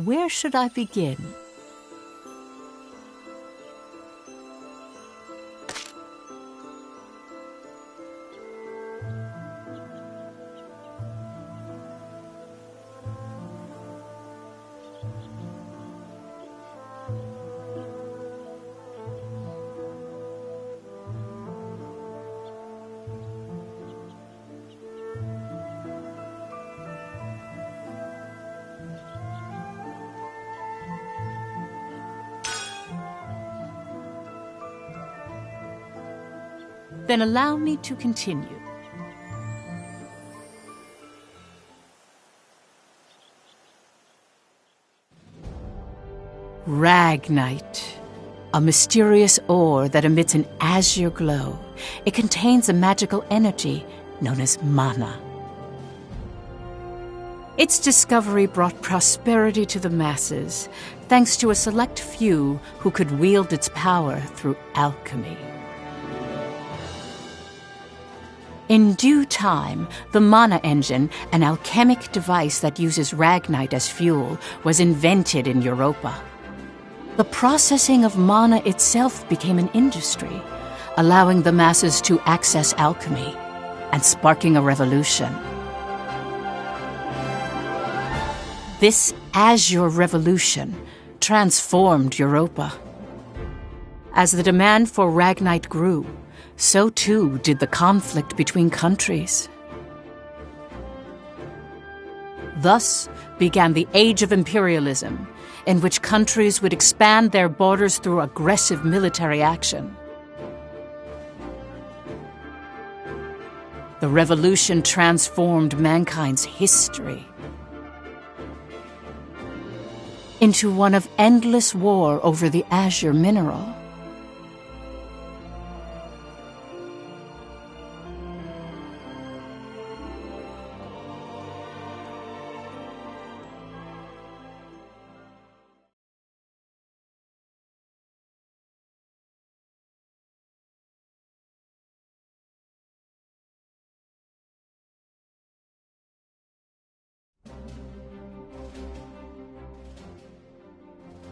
Where should I begin? Then allow me to continue. Ragnite, a mysterious ore that emits an azure glow. It contains a magical energy known as mana. Its discovery brought prosperity to the masses, thanks to a select few who could wield its power through alchemy. In due time, the mana engine, an alchemic device that uses ragnite as fuel, was invented in Europa. The processing of mana itself became an industry, allowing the masses to access alchemy and sparking a revolution. This Azure Revolution transformed Europa. As the demand for ragnite grew, so too did the conflict between countries. Thus began the Age of Imperialism, in which countries would expand their borders through aggressive military action. The revolution transformed mankind's history into one of endless war over the azure mineral.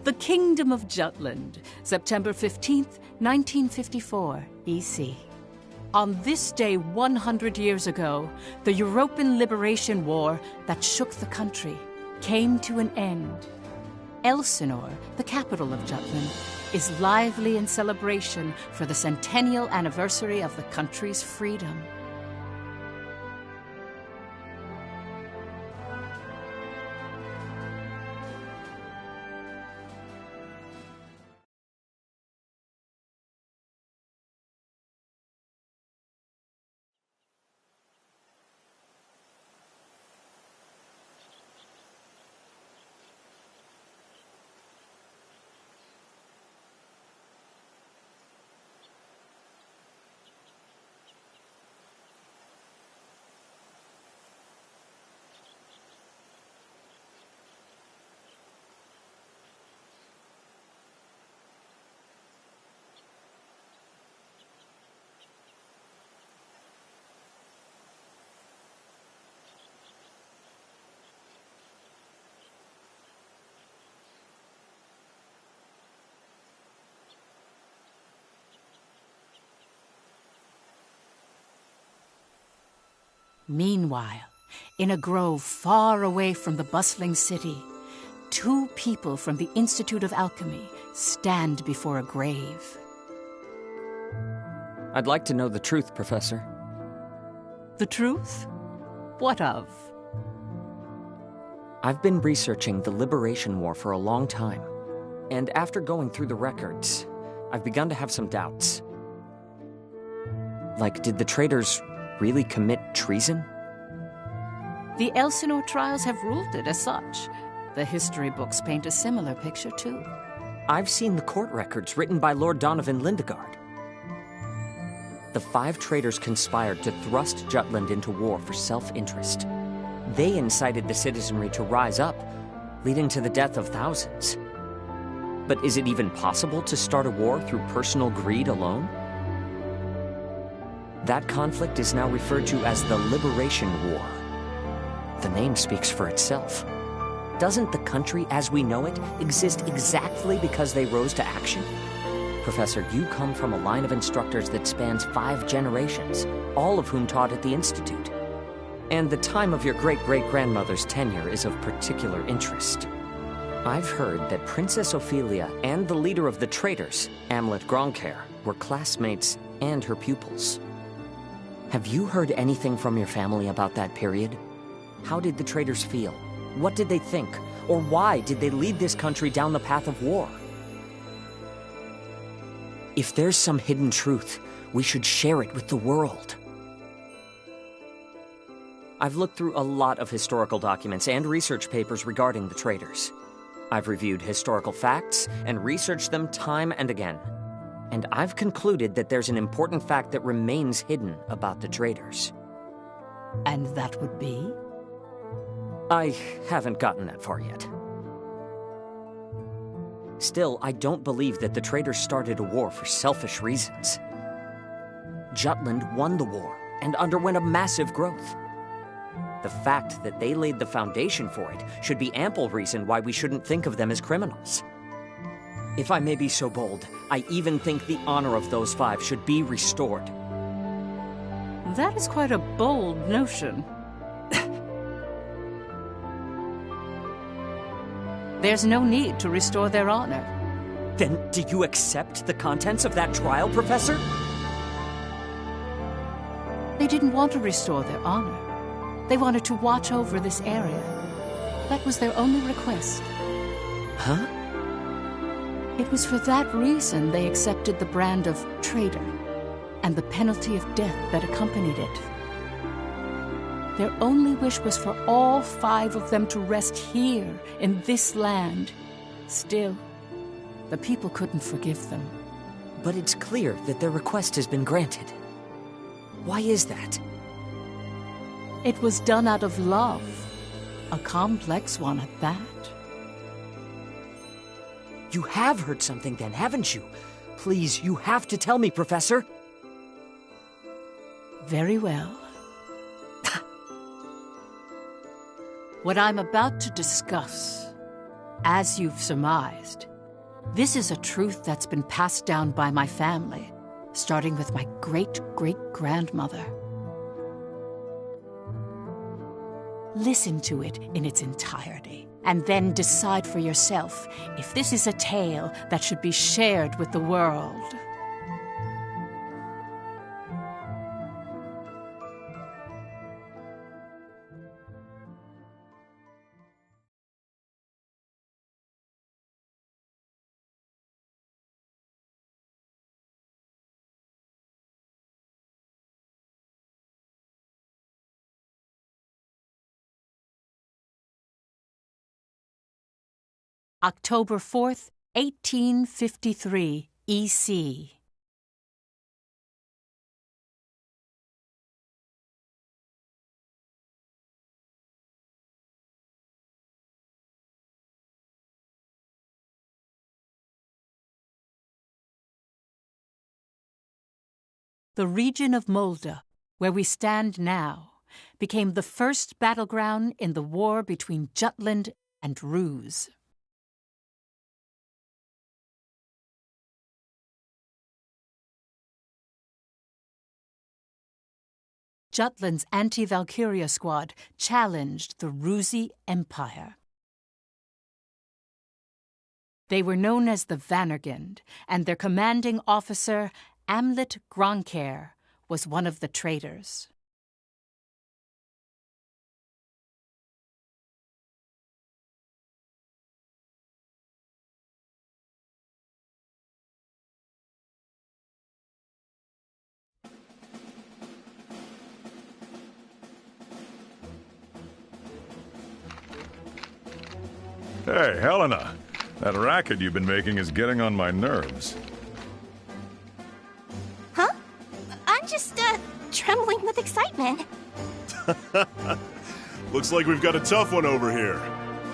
The Kingdom of Jutland, September 15th, 1954, EC. On this day 100 years ago, the European Liberation War that shook the country came to an end. Elsinore, the capital of Jutland, is lively in celebration for the centennial anniversary of the country's freedom. Meanwhile, in a grove far away from the bustling city, two people from the Institute of Alchemy stand before a grave. I'd like to know the truth, Professor. The truth? What of? I've been researching the Liberation War for a long time, and after going through the records, I've begun to have some doubts. Like, did the traitors really commit treason? The Elsinore trials have ruled it as such. The history books paint a similar picture, too. I've seen the court records written by Lord Donovan Lindegard. The 5 traitors conspired to thrust Jutland into war for self-interest. They incited the citizenry to rise up, leading to the death of thousands. But is it even possible to start a war through personal greed alone? That conflict is now referred to as the Liberation War. The name speaks for itself. Doesn't the country as we know it exist exactly because they rose to action? Professor, you come from a line of instructors that spans 5 generations, all of whom taught at the Institute. And the time of your great-great-grandmother's tenure is of particular interest. I've heard that Princess Ophelia and the leader of the traitors, Amlet Grancaire, were classmates and her pupils. Have you heard anything from your family about that period? How did the traitors feel? What did they think? Or why did they lead this country down the path of war? If there's some hidden truth, we should share it with the world. I've looked through a lot of historical documents and research papers regarding the traitors. I've reviewed historical facts and researched them time and again. And I've concluded that there's an important fact that remains hidden about the traitors. And that would be? I haven't gotten that far yet. Still, I don't believe that the traitors started a war for selfish reasons. Jutland won the war and underwent a massive growth. The fact that they laid the foundation for it should be ample reason why we shouldn't think of them as criminals. If I may be so bold, I even think the honor of those 5 should be restored. That is quite a bold notion. There's no need to restore their honor. Then do you accept the contents of that trial, Professor? They didn't want to restore their honor. They wanted to watch over this area. That was their only request. Huh? It was for that reason they accepted the brand of traitor and the penalty of death that accompanied it. Their only wish was for all 5 of them to rest here in this land. Still, the people couldn't forgive them. But it's clear that their request has been granted. Why is that? It was done out of love, a complex one at that. You have heard something then, haven't you? Please, you have to tell me, Professor. Very well. What I'm about to discuss, as you've surmised, this is a truth that's been passed down by my family, starting with my great-great-grandmother. Listen to it in its entirety, and then decide for yourself if this is a tale that should be shared with the world. October 4th, 1853, EC. The region of Mulda, where we stand now, became the first battleground in the war between Jutland and Ruse. Jutland's anti-Valkyria squad challenged the Rusi Empire. They were known as the Vannergund, and their commanding officer, Amlet Grancaire, was one of the traitors. Hey, Helena. That racket you've been making is getting on my nerves. Huh? I'm just, trembling with excitement. Looks like we've got a tough one over here.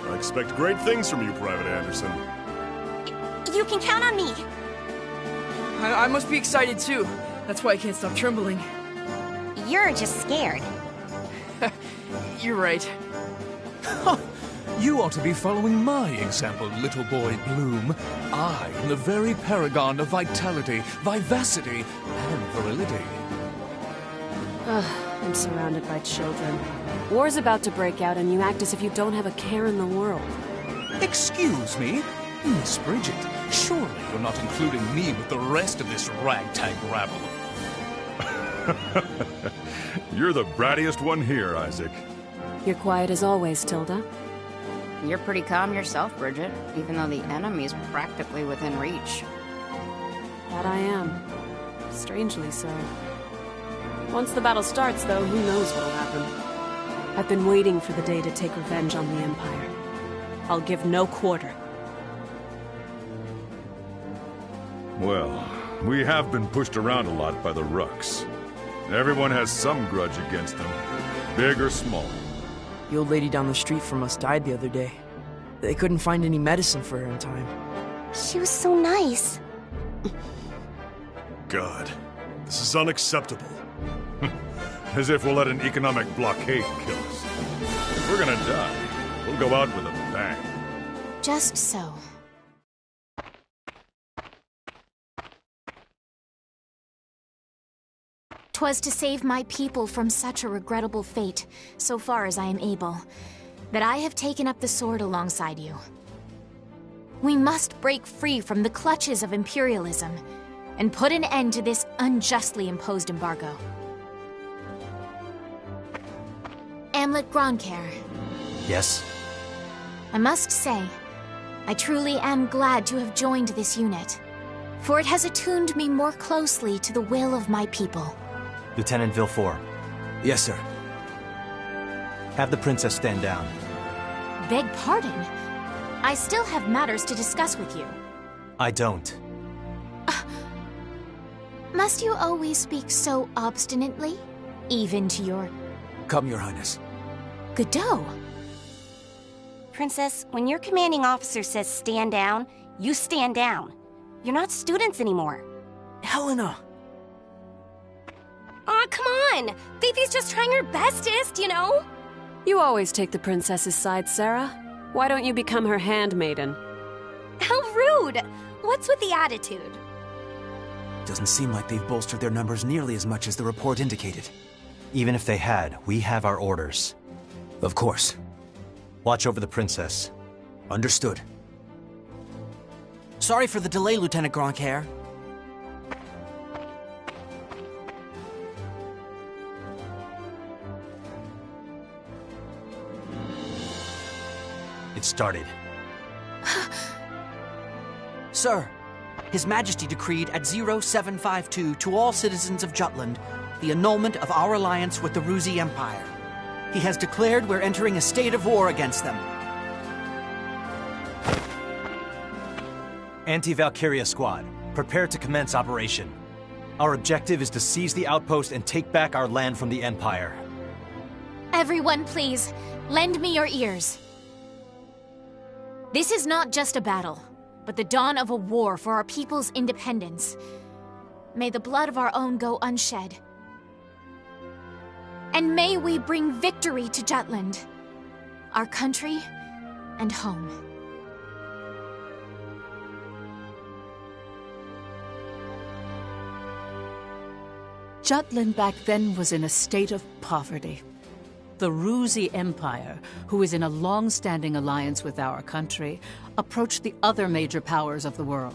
I expect great things from you, Private Anderson. You can count on me. I must be excited too. That's why I can't stop trembling. You're just scared. You're right. You ought to be following my example, little boy Bloom. I am the very paragon of vitality, vivacity, and virility. Ugh, I'm surrounded by children. War's about to break out and you act as if you don't have a care in the world. Excuse me? Miss Bridget, surely you're not including me with the rest of this ragtag rabble. You're the brattiest one here, Isaac. You're quiet as always, Tilda. You're pretty calm yourself, Bridget, even though the enemy's practically within reach. That I am. Strangely so. Once the battle starts, though, who knows what'll happen. I've been waiting for the day to take revenge on the Empire. I'll give no quarter. Well, we have been pushed around a lot by the Rucks. Everyone has some grudge against them, big or small. The old lady down the street from us died the other day. They couldn't find any medicine for her in time. She was so nice. God, this is unacceptable. As if we'll let an economic blockade kill us. If we're gonna die, we'll go out with a bang. Just so. "'Twas to save my people from such a regrettable fate, so far as I am able, that I have taken up the sword alongside you. We must break free from the clutches of imperialism, and put an end to this unjustly imposed embargo. Amlet Gronkair. Yes? I must say, I truly am glad to have joined this unit, for it has attuned me more closely to the will of my people. Lieutenant Villefort. Yes, sir. Have the princess stand down. Beg pardon? I still have matters to discuss with you. I don't. Must you always speak so obstinately? Even to your... Come, Your Highness. Godot. Princess, when your commanding officer says stand down, you stand down. You're not students anymore. Helena! Aw, come on! Fifi's just trying her bestest, you know? You always take the princess's side, Sarah. Why don't you become her handmaiden? How rude! What's with the attitude? Doesn't seem like they've bolstered their numbers nearly as much as the report indicated. Even if they had, we have our orders. Of course. Watch over the princess. Understood. Sorry for the delay, Lieutenant Gronkair. It started. Sir, His Majesty decreed at 0752 to all citizens of Jutland the annulment of our alliance with the Ruzi Empire. He has declared we're entering a state of war against them. Anti-Valkyria Squad, prepare to commence operation. Our objective is to seize the outpost and take back our land from the Empire. Everyone, please, lend me your ears. This is not just a battle, but the dawn of a war for our people's independence. May the blood of our own go unshed. And may we bring victory to Jutland, our country and home. Jutland back then was in a state of poverty. The Ruzi Empire, who is in a long-standing alliance with our country, approached the other major powers of the world.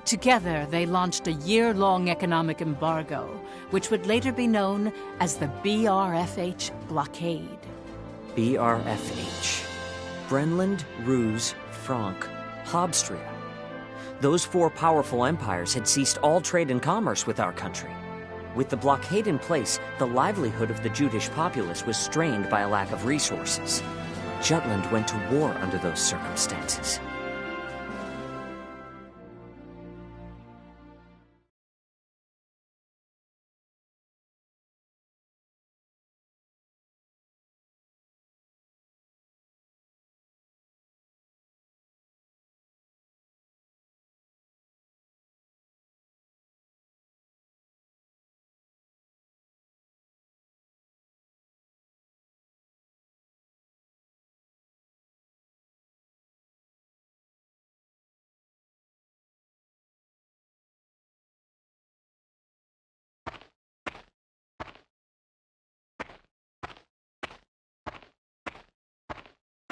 Together, they launched a year-long economic embargo, which would later be known as the BRFH blockade. BRFH. Brenland, Ruse, Frank, Habstria. Those four powerful empires had ceased all trade and commerce with our country. With the blockade in place, the livelihood of the Judish populace was strained by a lack of resources. Jutland went to war under those circumstances.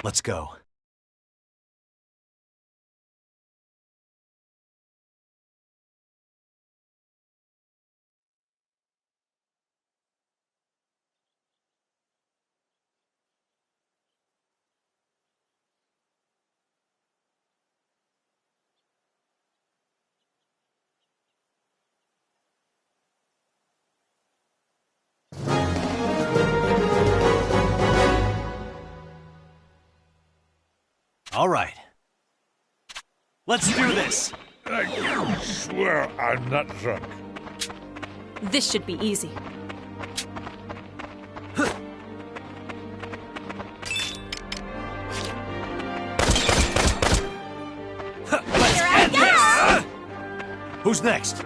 Let's go. All right. Let's do this! I swear I'm not drunk. This should be easy. Let's end this! Who's next?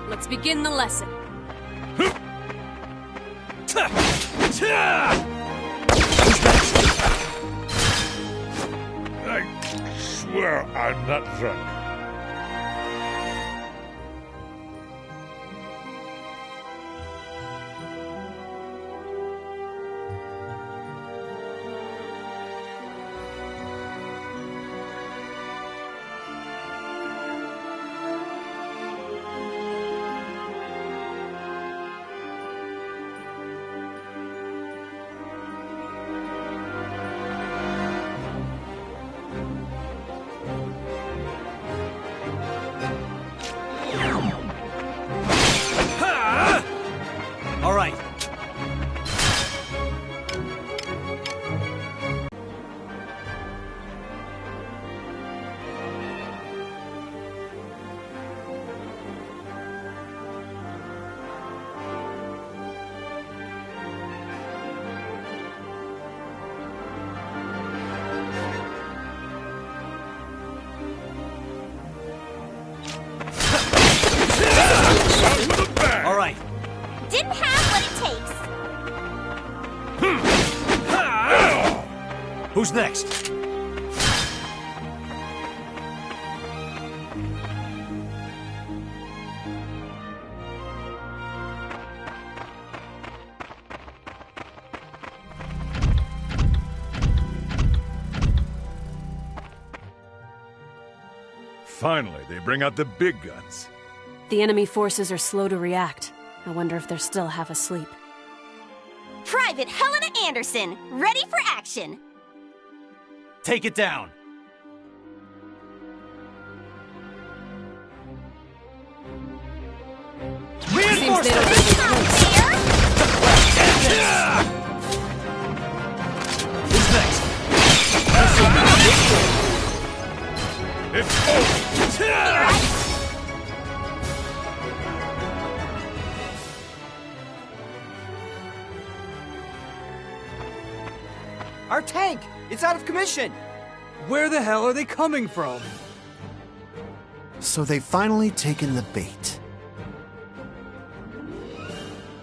Let's begin the lesson. I swear I'm not drunk. All right. All right. Didn't have what it takes. Who's next? Finally, they bring out the big guns. The enemy forces are slow to react. I wonder if they're still half asleep. Private Helena Anderson, ready for action. Take it down. Seems they don't get any close. Who's next? It's over. Our tank! It's out of commission! Where the hell are they coming from? So they've finally taken the bait.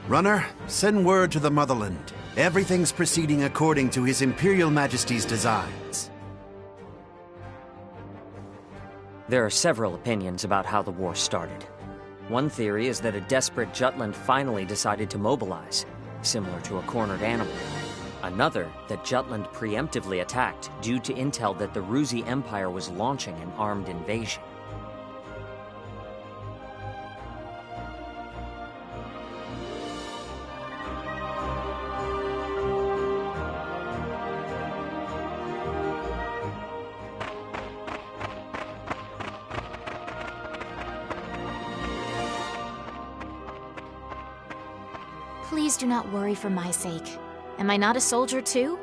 Runner, send word to the motherland. Everything's proceeding according to His Imperial Majesty's designs. There are several opinions about how the war started. One theory is that a desperate Jutland finally decided to mobilize, similar to a cornered animal. Another, that Jutland preemptively attacked due to intel that the Ruzi Empire was launching an armed invasion. Please do not worry for my sake. Am I not a soldier too?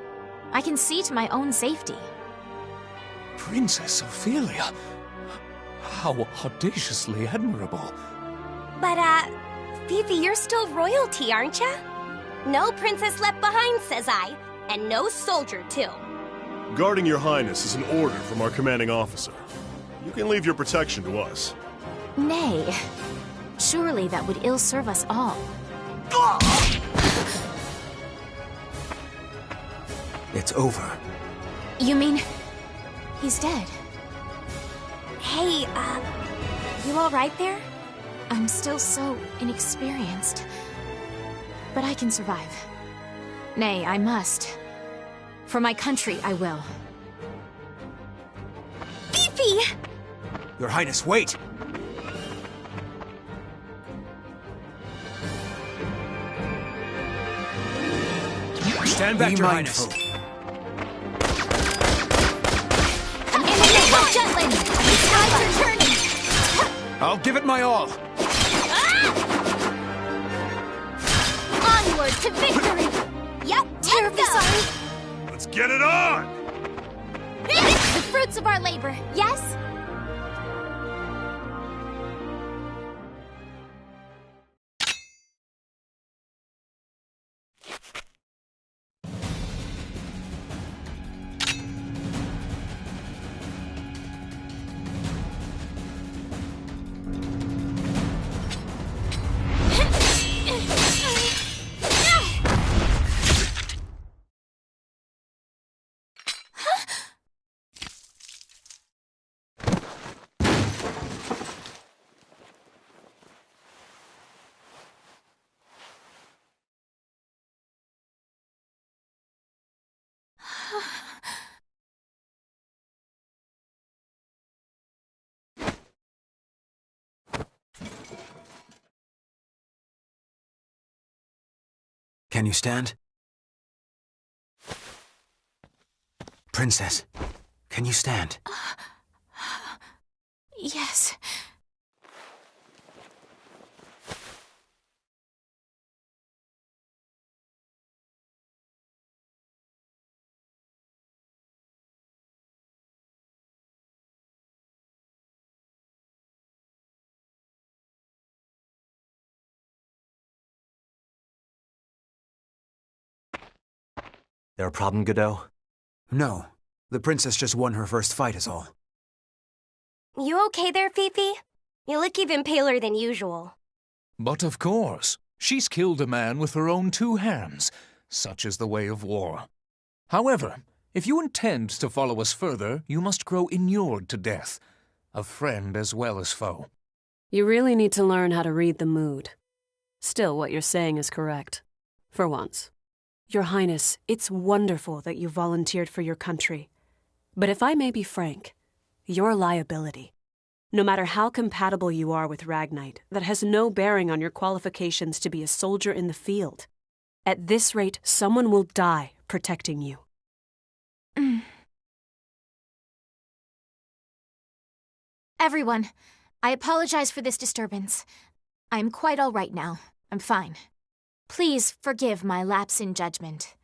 I can see to my own safety. Princess Ophelia. How audaciously admirable. But, Fifi, you're still royalty, aren't ya? No princess left behind, says I. And no soldier, too. Guarding your highness is an order from our commanding officer. You can leave your protection to us. Nay. Surely that would ill serve us all. It's over. You mean... he's dead? Hey, you alright there? I'm still so inexperienced. But I can survive. Nay, I must. For my country, I will. Fifi! Your Highness, wait! Stand back, Your Highness. An enemy of Jutland! The tides are turning! I'll give it my all. Onward to victory! Yep, terribly sorry. Let's get it on! The fruits of our labor, yes? Can you stand? Princess, can you stand? Yes. There a problem, Godot? No. The princess just won her first fight is all. You okay there, Fifi? You look even paler than usual. But of course, she's killed a man with her own 2 hands. Such is the way of war. However, if you intend to follow us further, you must grow inured to death, a friend as well as foe. You really need to learn how to read the mood. Still, what you're saying is correct. For once. Your Highness, it's wonderful that you volunteered for your country. But if I may be frank, you're a liability. No matter how compatible you are with Ragnite, that has no bearing on your qualifications to be a soldier in the field. At this rate, someone will die protecting you. Everyone, I apologize for this disturbance. I am quite all right now. I'm fine. Please forgive my lapse in judgment.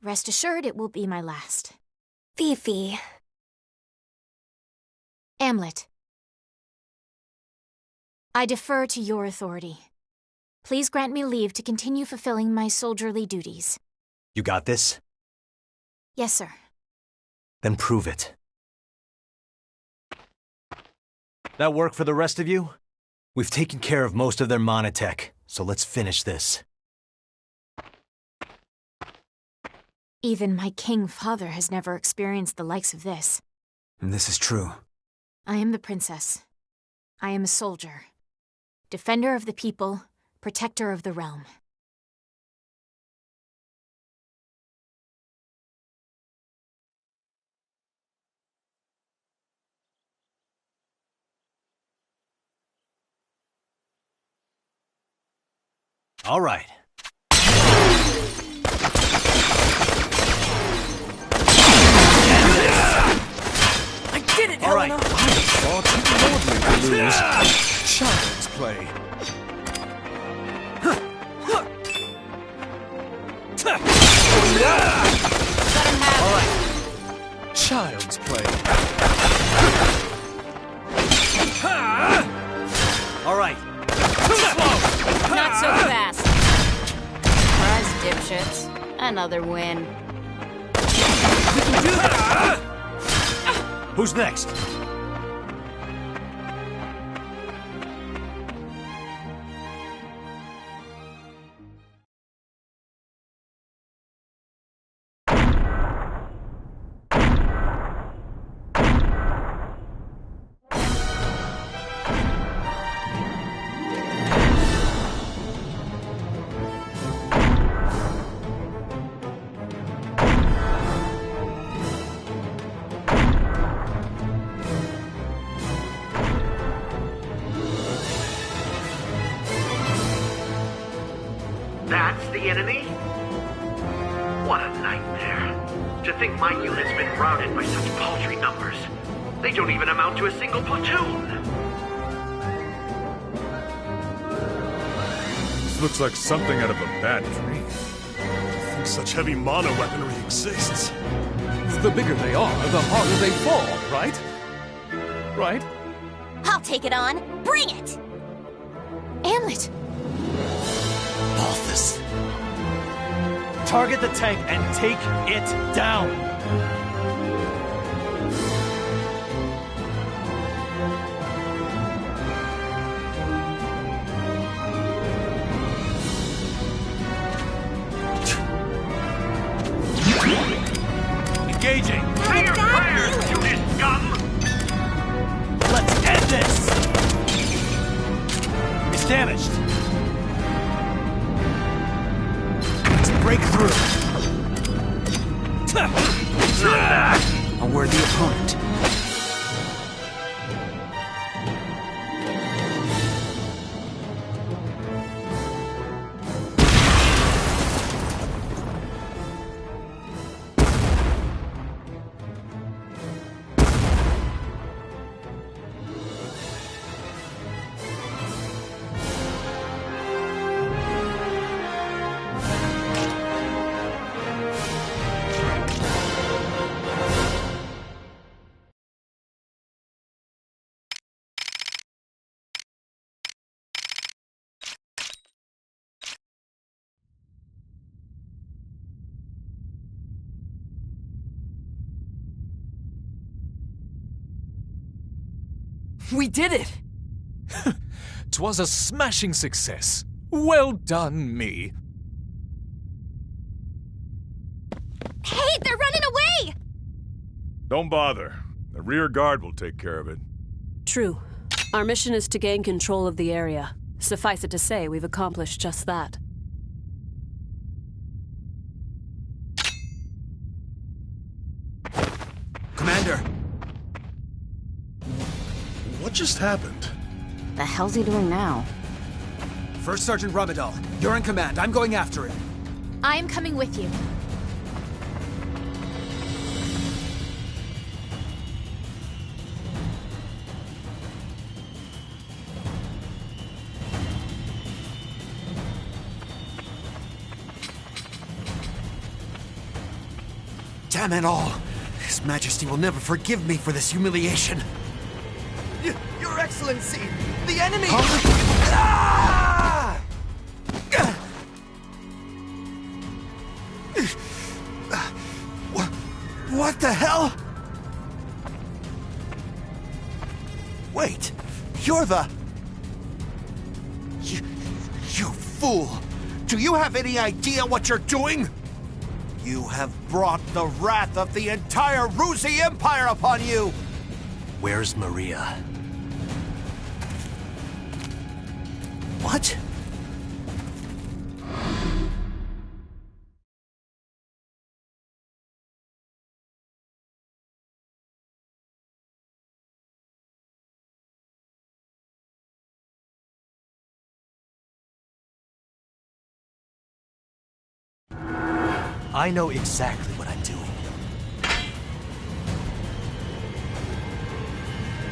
Rest assured it will be my last. Fifi. Amlet. I defer to your authority. Please grant me leave to continue fulfilling my soldierly duties. You got this? Yes, sir. Then prove it. That work for the rest of you? We've taken care of most of their monotech, so let's finish this. Even my king father has never experienced the likes of this. This is true. I am the princess. I am a soldier. Defender of the people, protector of the realm. All right. I did it, All right. Helena! I thought you would lose. Child's play. All right. Child's play. All right. Not so fast. Surprise, dipshits. Another win. We can do this! Who's next? That's the enemy? What a nightmare. To think my unit's been routed by such paltry numbers. They don't even amount to a single platoon. This looks like something out of a bad dream. I think such heavy mono weaponry exists. The bigger they are, the harder they fall, right? Right? I'll take it on. Bring it! Amlet! Balthus. Target the tank and take it down! Engaging! Clear fire, unit scum! Let's end this! It's damaged. Let's break through. A worthy opponent. We did it! 'Twas a smashing success. Well done, me. Hey, they're running away! Don't bother. The rear guard will take care of it. True. Our mission is to gain control of the area. Suffice it to say, we've accomplished just that. Commander! What just happened? The hell's he doing now? First Sergeant Ramadal, you're in command. I'm going after him. I am coming with you. Damn it all! His Majesty will never forgive me for this humiliation. Your Excellency! The enemy! Ah! What the hell? Wait, you're the... You fool! Do you have any idea what you're doing? You have brought the wrath of the entire Ruzi Empire upon you! Where's Maria? What? I know exactly what I'm doing.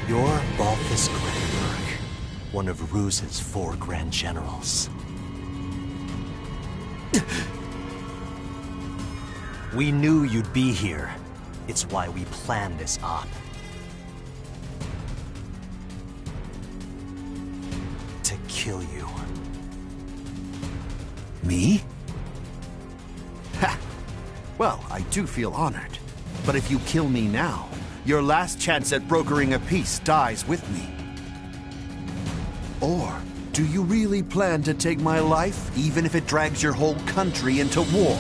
You're Balthus Grenenberg, one of Ruz's 4 Grand Generals. We knew you'd be here. It's why we planned this op. To kill you. Me? Ha! Well, I do feel honored. But if you kill me now, your last chance at brokering a peace dies with me. Or do you really plan to take my life, even if it drags your whole country into war?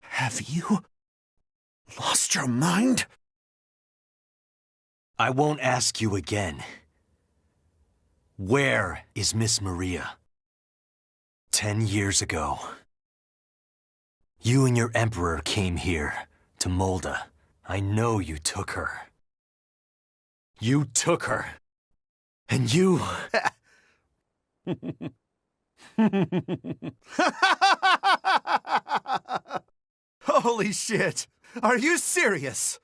Have you lost your mind? I won't ask you again. Where is Miss Maria? 10 years ago, you and your Emperor came here, to Molda. I know you took her. You took her. And you... Holy shit! Are you serious?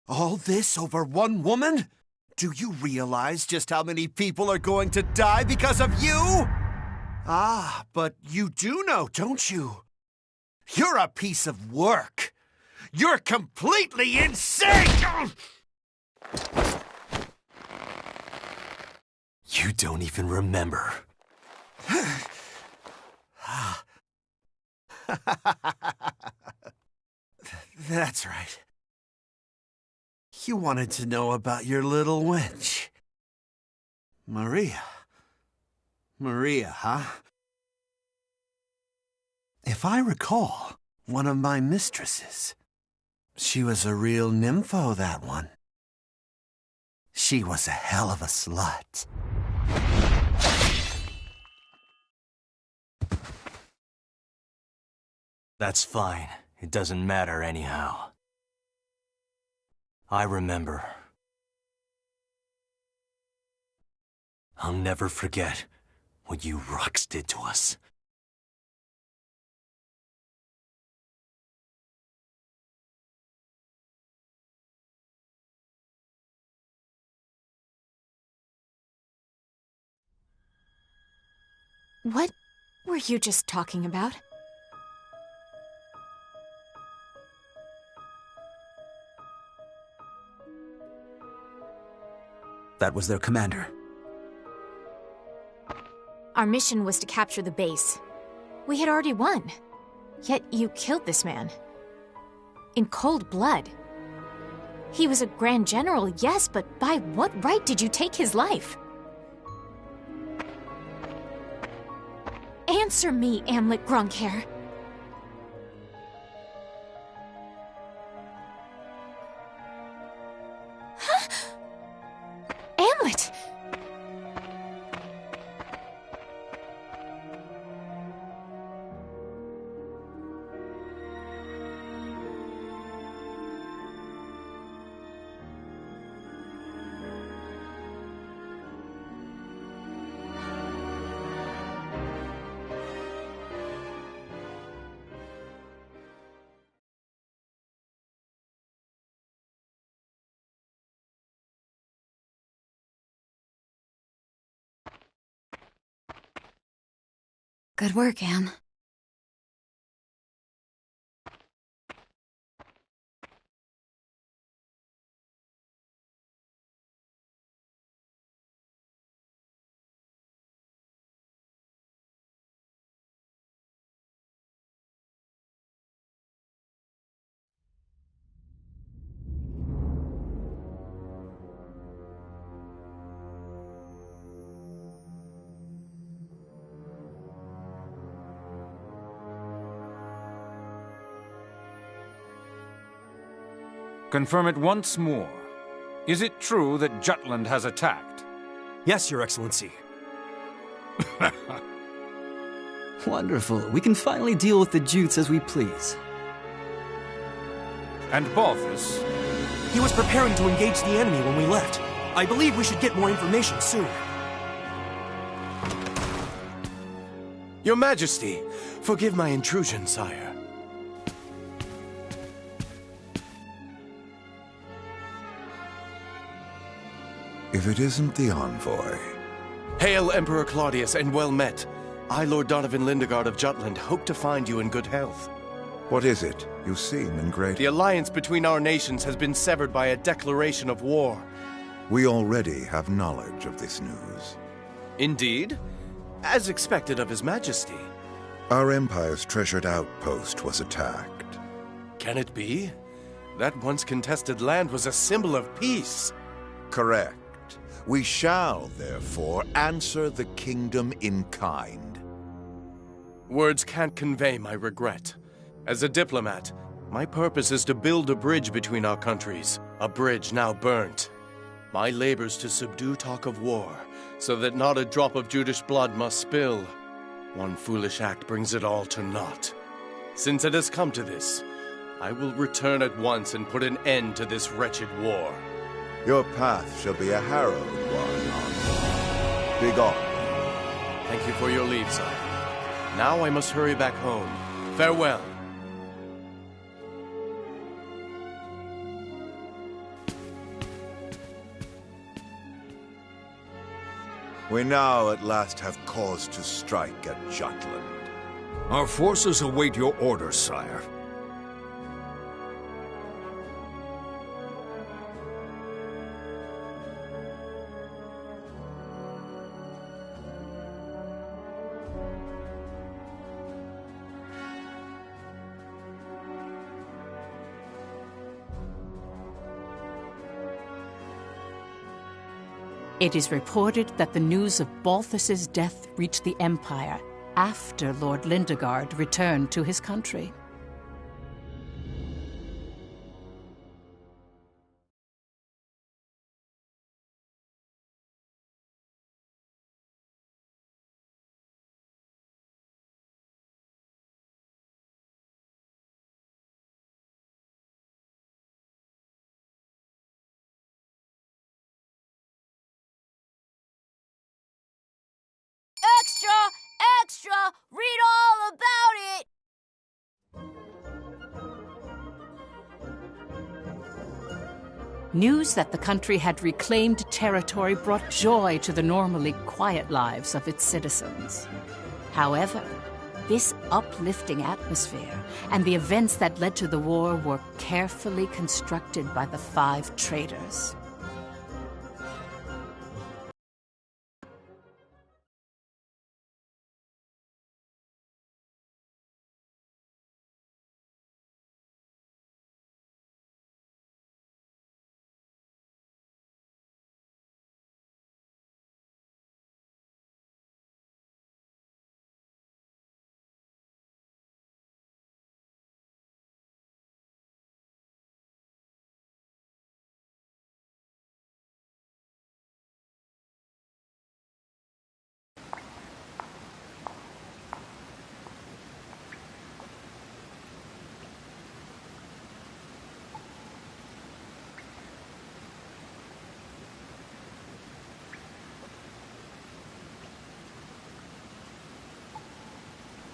All this over one woman? Do you realize just how many people are going to die because of you? Ah, but you do know, don't you? You're a piece of work. You're completely insane! You don't even remember. That's right. You wanted to know about your little wench. Maria. Maria, huh? If I recall, one of my mistresses. She was a real nympho, that one. She was a hell of a slut. That's fine. It doesn't matter anyhow. I remember. I'll never forget what you Rux did to us. What were you just talking about? That was their commander. Our mission was to capture the base. We had already won. Yet you killed this man. In cold blood. He was a Grand General, yes, but by what right did you take his life? Answer me, Amlet Grunkhair. Huh? Amlet! Good work, Am. Confirm it once more. Is it true that Jutland has attacked? Yes, Your Excellency. Wonderful. We can finally deal with the Jutes as we please. And Balthus? He was preparing to engage the enemy when we left. I believe we should get more information soon. Your Majesty, forgive my intrusion, sire. If it isn't the envoy. Hail, Emperor Claudius, and well met. I, Lord Donovan Lindegard of Jutland, hope to find you in good health. What is it? You seem in great... The alliance between our nations has been severed by a declaration of war. We already have knowledge of this news. Indeed? As expected of His Majesty. Our Empire's treasured outpost was attacked. Can it be? That once contested land was a symbol of peace. Correct. We shall, therefore, answer the kingdom in kind. Words can't convey my regret. As a diplomat, my purpose is to build a bridge between our countries, a bridge now burnt. My labors to subdue talk of war, so that not a drop of Judish blood must spill. One foolish act brings it all to naught. Since it has come to this, I will return at once and put an end to this wretched war. Your path shall be a harrowed one. Begone. Thank you for your leave, sire. Now I must hurry back home. Farewell. We now at last have cause to strike at Jutland. Our forces await your orders, sire. It is reported that the news of Balthus's death reached the Empire after Lord Lindegard returned to his country. Extra! Extra! Read all about it! News that the country had reclaimed territory brought joy to the normally quiet lives of its citizens. However, this uplifting atmosphere and the events that led to the war were carefully constructed by the 5 traitors.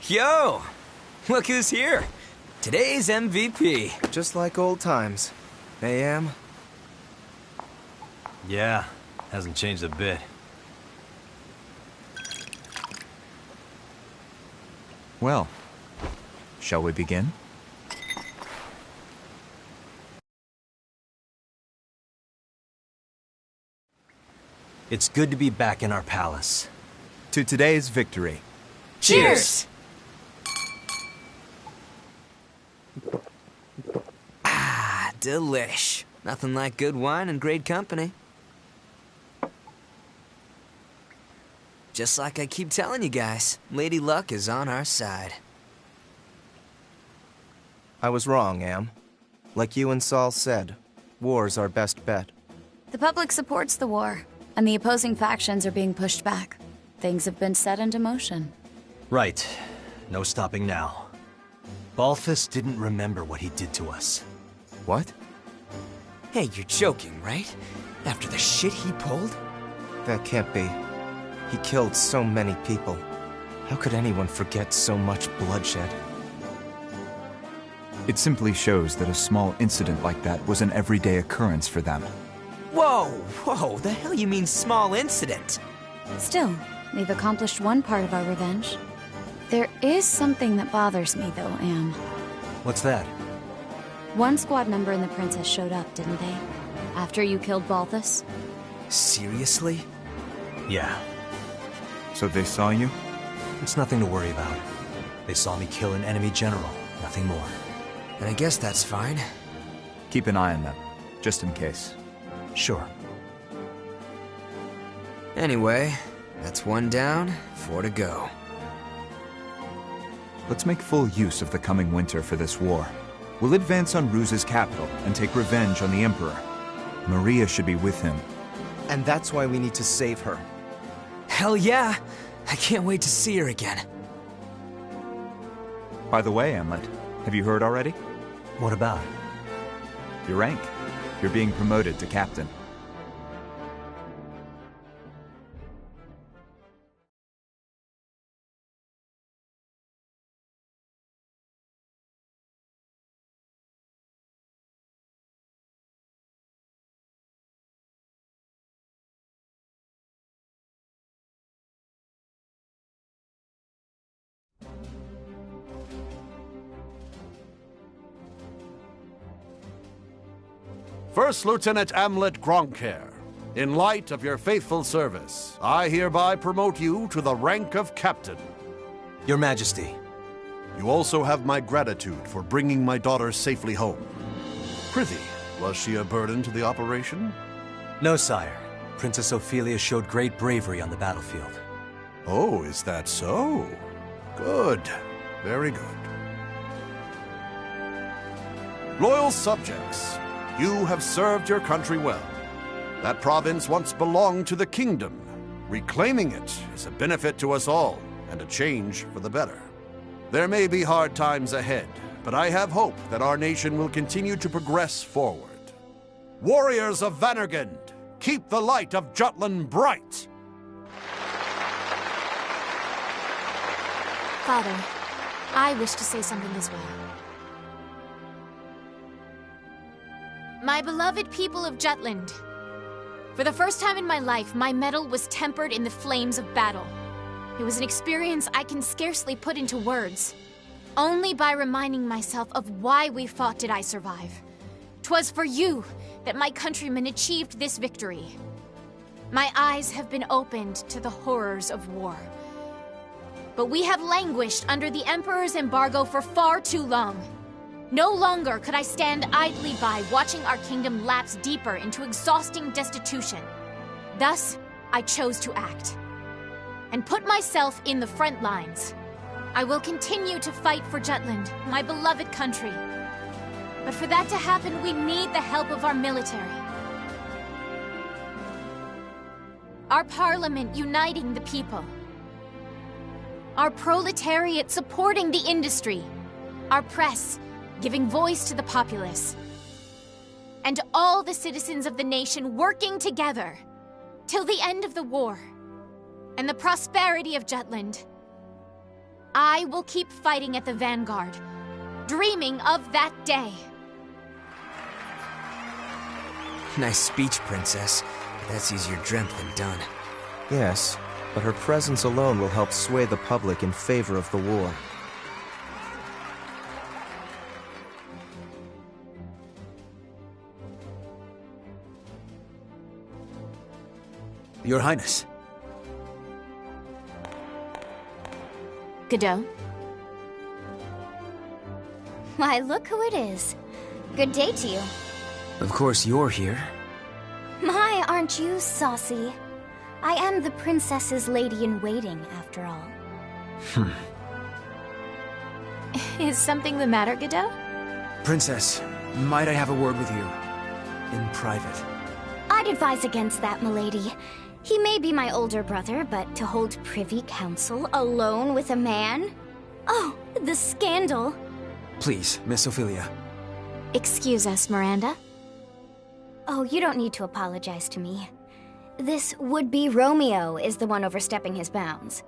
Yo! Look who's here! Today's MVP. Just like old times. AM? Yeah, hasn't changed a bit. Well, shall we begin? It's good to be back in our palace. To today's victory. Cheers! Ah, delish. Nothing like good wine and great company. Just like I keep telling you guys, Lady Luck is on our side. I was wrong, Am. Like you and Saul said, war's our best bet. The public supports the war, and the opposing factions are being pushed back. Things have been set into motion. Right. No stopping now. Balthus didn't remember what he did to us. What? Hey, you're joking, right? After the shit he pulled? That can't be. He killed so many people. How could anyone forget so much bloodshed? It simply shows that a small incident like that was an everyday occurrence for them. Whoa, whoa, the hell you mean small incident? Still, we've accomplished one part of our revenge. There is something that bothers me, though, Am. What's that? One squad member and the princess showed up, didn't they? After you killed Balthus? Seriously? Yeah. So they saw you? It's nothing to worry about. They saw me kill an enemy general, nothing more. And I guess that's fine. Keep an eye on them, just in case. Sure. Anyway, that's 1 down, 4 to go. Let's make full use of the coming winter for this war. We'll advance on Ruse's capital and take revenge on the Emperor. Maria should be with him. And that's why we need to save her. Hell yeah! I can't wait to see her again. By the way, Amlet, have you heard already? What about? Your rank. You're being promoted to captain. First Lieutenant Amlet Gronkair, in light of your faithful service, I hereby promote you to the rank of Captain. Your Majesty. You also have my gratitude for bringing my daughter safely home. Prithee, was she a burden to the operation? No, sire. Princess Ophelia showed great bravery on the battlefield. Oh, is that so? Good. Very good. Loyal subjects, you have served your country well. That province once belonged to the kingdom. Reclaiming it is a benefit to us all, and a change for the better. There may be hard times ahead, but I have hope that our nation will continue to progress forward. Warriors of Vannergund, keep the light of Jutland bright! Father, I wish to say something as well. My beloved people of Jutland, for the first time in my life, my mettle was tempered in the flames of battle. It was an experience I can scarcely put into words. Only by reminding myself of why we fought did I survive. 'Twas for you that my countrymen achieved this victory. My eyes have been opened to the horrors of war. But we have languished under the Emperor's embargo for far too long. No longer could I stand idly by watching our kingdom lapse deeper into exhausting destitution. Thus, I chose to act and put myself in the front lines. I will continue to fight for Jutland, my beloved country. But for that to happen, we need the help of our military. Our parliament uniting the people. Our proletariat supporting the industry. Our press giving voice to the populace. And all the citizens of the nation working together till the end of the war and the prosperity of Jutland. I will keep fighting at the vanguard, dreaming of that day. Nice speech, Princess. That's easier dreamt than done. Yes, but her presence alone will help sway the public in favor of the war. Your Highness. Godot? Why, look who it is. Good day to you. Of course you're here. My, aren't you saucy? I am the princess's lady-in-waiting, after all. Is something the matter, Godot? Princess, might I have a word with you? In private. I'd advise against that, milady. He may be my older brother, but to hold privy council alone with a man? Oh, the scandal. Please, Miss Ophelia. Excuse us, Miranda. Oh, you don't need to apologize to me. This would-be Romeo is the one overstepping his bounds.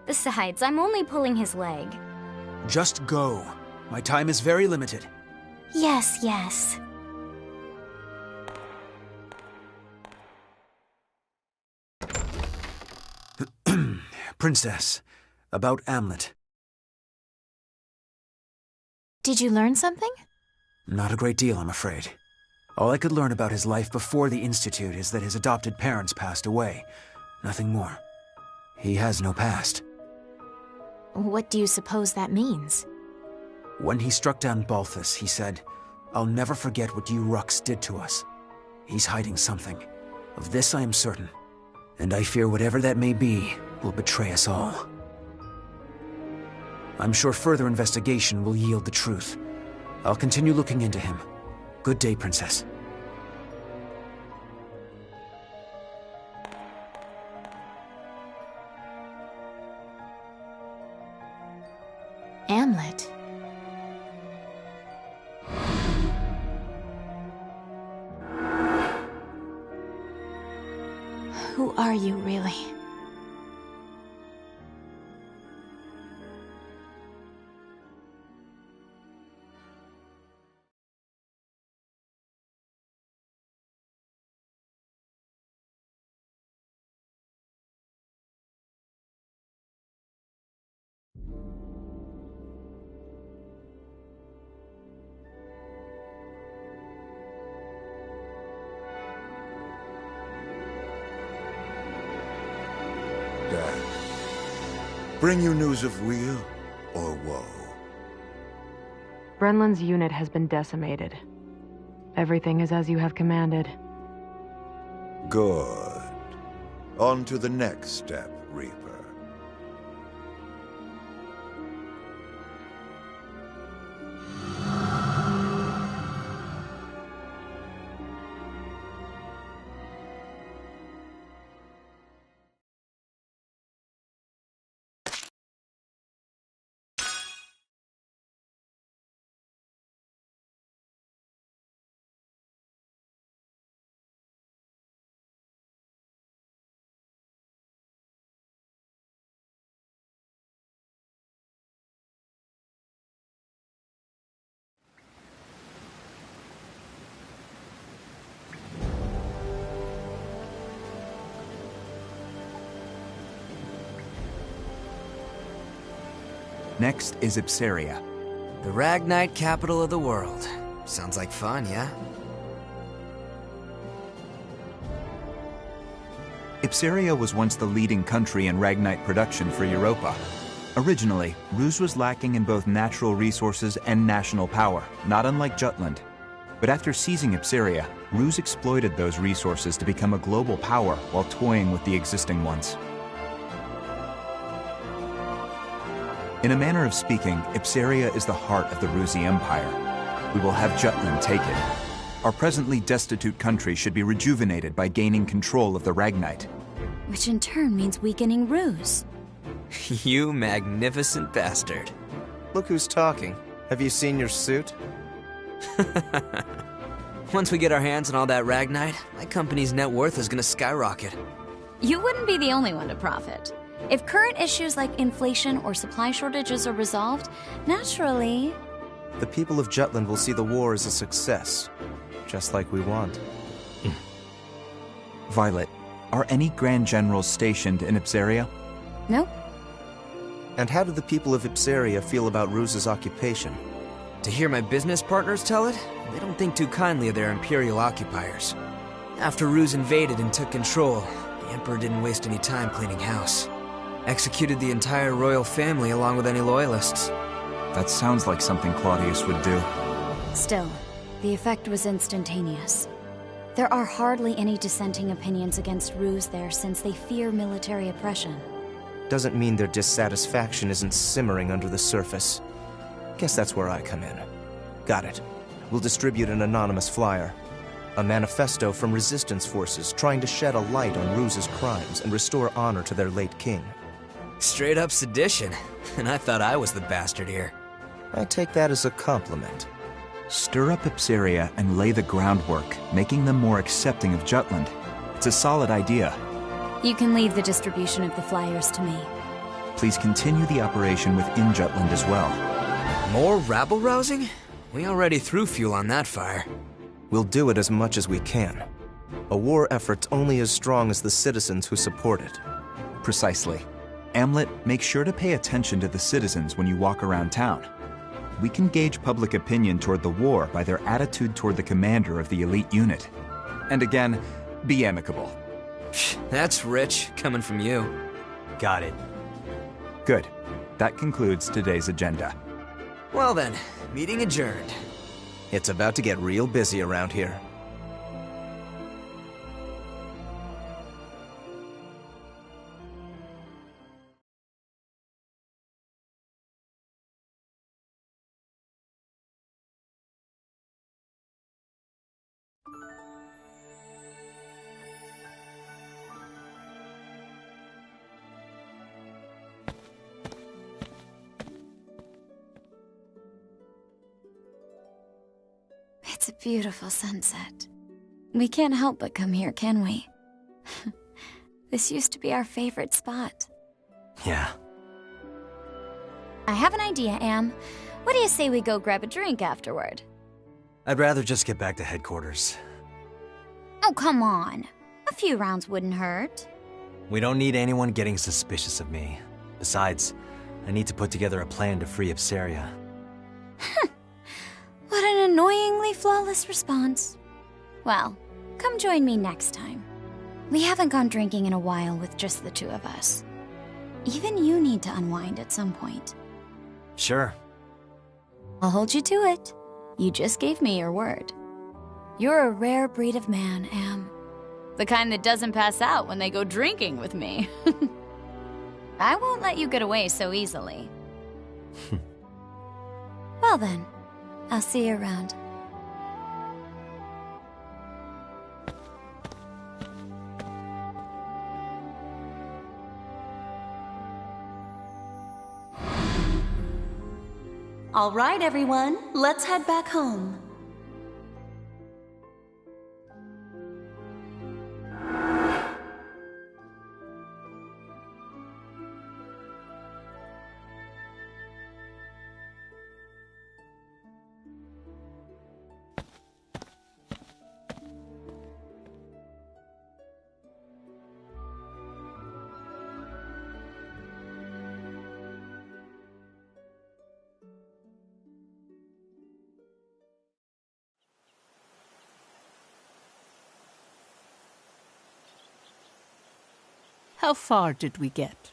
Besides, I'm only pulling his leg. Just go. My time is very limited. Yes, yes. Princess, about Amlet. Did you learn something? Not a great deal, I'm afraid. All I could learn about his life before the Institute is that his adopted parents passed away. Nothing more. He has no past. What do you suppose that means? When he struck down Balthus, he said, "I'll never forget what you Ruks did to us." He's hiding something. Of this I am certain. And I fear whatever that may be will betray us all. I'm sure further investigation will yield the truth. I'll continue looking into him. Good day, Princess. Amlet. Who are you, really? Bring you news of weal or woe? Brenlin's unit has been decimated. Everything is as you have commanded. Good. On to the next step, Reaper. Next is Ipsaria. The Ragnite capital of the world. Sounds like fun, yeah? Ipsaria was once the leading country in Ragnite production for Europa. Originally, Ruse was lacking in both natural resources and national power, not unlike Jutland. But after seizing Ipsaria, Ruse exploited those resources to become a global power while toying with the existing ones. In a manner of speaking, Ipsaria is the heart of the Rusi Empire. We will have Jutland take it. Our presently destitute country should be rejuvenated by gaining control of the Ragnite. Which in turn means weakening Ruse. You magnificent bastard. Look who's talking. Have you seen your suit? Once we get our hands on all that Ragnite, my company's net worth is gonna skyrocket. You wouldn't be the only one to profit. If current issues like inflation or supply shortages are resolved, naturally... The people of Jutland will see the war as a success, just like we want. Violet, are any Grand Generals stationed in Ipsaria? Nope. And how do the people of Ipsaria feel about Ruse's occupation? To hear my business partners tell it, they don't think too kindly of their imperial occupiers. After Ruse invaded and took control, the Emperor didn't waste any time cleaning house. Executed the entire royal family along with any loyalists. That sounds like something Claudius would do. Still, the effect was instantaneous. There are hardly any dissenting opinions against Ruse there since they fear military oppression. Doesn't mean their dissatisfaction isn't simmering under the surface. Guess that's where I come in. Got it. We'll distribute an anonymous flyer. A manifesto from resistance forces trying to shed a light on Ruse's crimes and restore honor to their late king. Straight up sedition. And I thought I was the bastard here. I take that as a compliment. Stir up Ipsaria and lay the groundwork, making them more accepting of Jutland. It's a solid idea. You can leave the distribution of the flyers to me. Please continue the operation within Jutland as well. More rabble-rousing? We already threw fuel on that fire. We'll do it as much as we can. A war effort's only as strong as the citizens who support it. Precisely. Amlet, make sure to pay attention to the citizens when you walk around town. We can gauge public opinion toward the war by their attitude toward the commander of the elite unit. And again, be amicable. That's rich, coming from you. Got it. Good. That concludes today's agenda. Well then, meeting adjourned. It's about to get real busy around here. It's a beautiful sunset. We can't help but come here, can we? This used to be our favorite spot. Yeah. I have an idea, Am. What do you say we go grab a drink afterward? I'd rather just get back to headquarters. Oh, come on. A few rounds wouldn't hurt. We don't need anyone getting suspicious of me. Besides, I need to put together a plan to free Ipsaria. What an annoyingly flawless response. Well, come join me next time. We haven't gone drinking in a while with just the two of us. Even you need to unwind at some point. Sure. I'll hold you to it. You just gave me your word. You're a rare breed of man, Am. The kind that doesn't pass out when they go drinking with me. I won't let you get away so easily. Well then, I'll see you around. All right, everyone, let's head back home. How far did we get?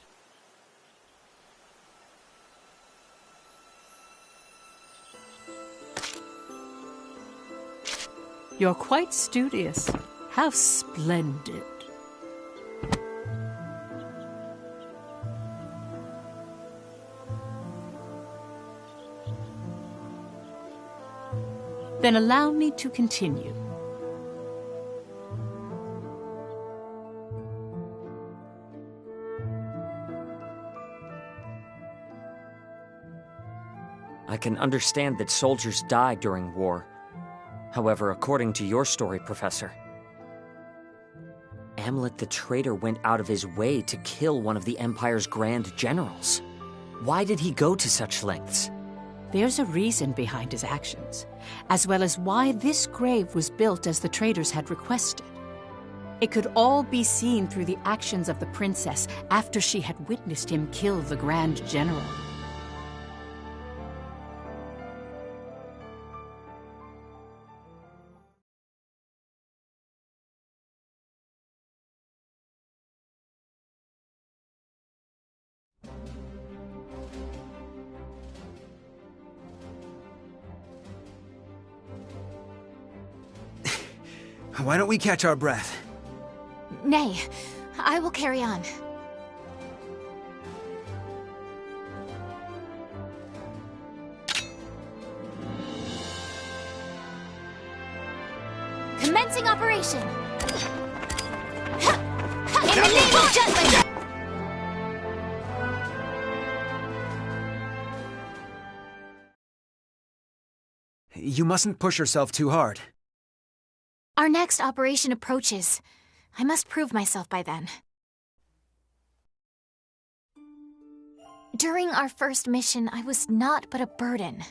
You're quite studious. How splendid. Then allow me to continue. I can understand that soldiers die during war. However, according to your story, Professor, Amlet the traitor went out of his way to kill one of the Empire's grand generals. Why did he go to such lengths? There's a reason behind his actions, as well as why this grave was built as the traders had requested. It could all be seen through the actions of the princess after she had witnessed him kill the grand general. Why don't we catch our breath? Nay, I will carry on. Commencing operation! In the name of Jutland! You mustn't push yourself too hard. Our next operation approaches. I must prove myself by then. During our first mission, I was naught but a burden.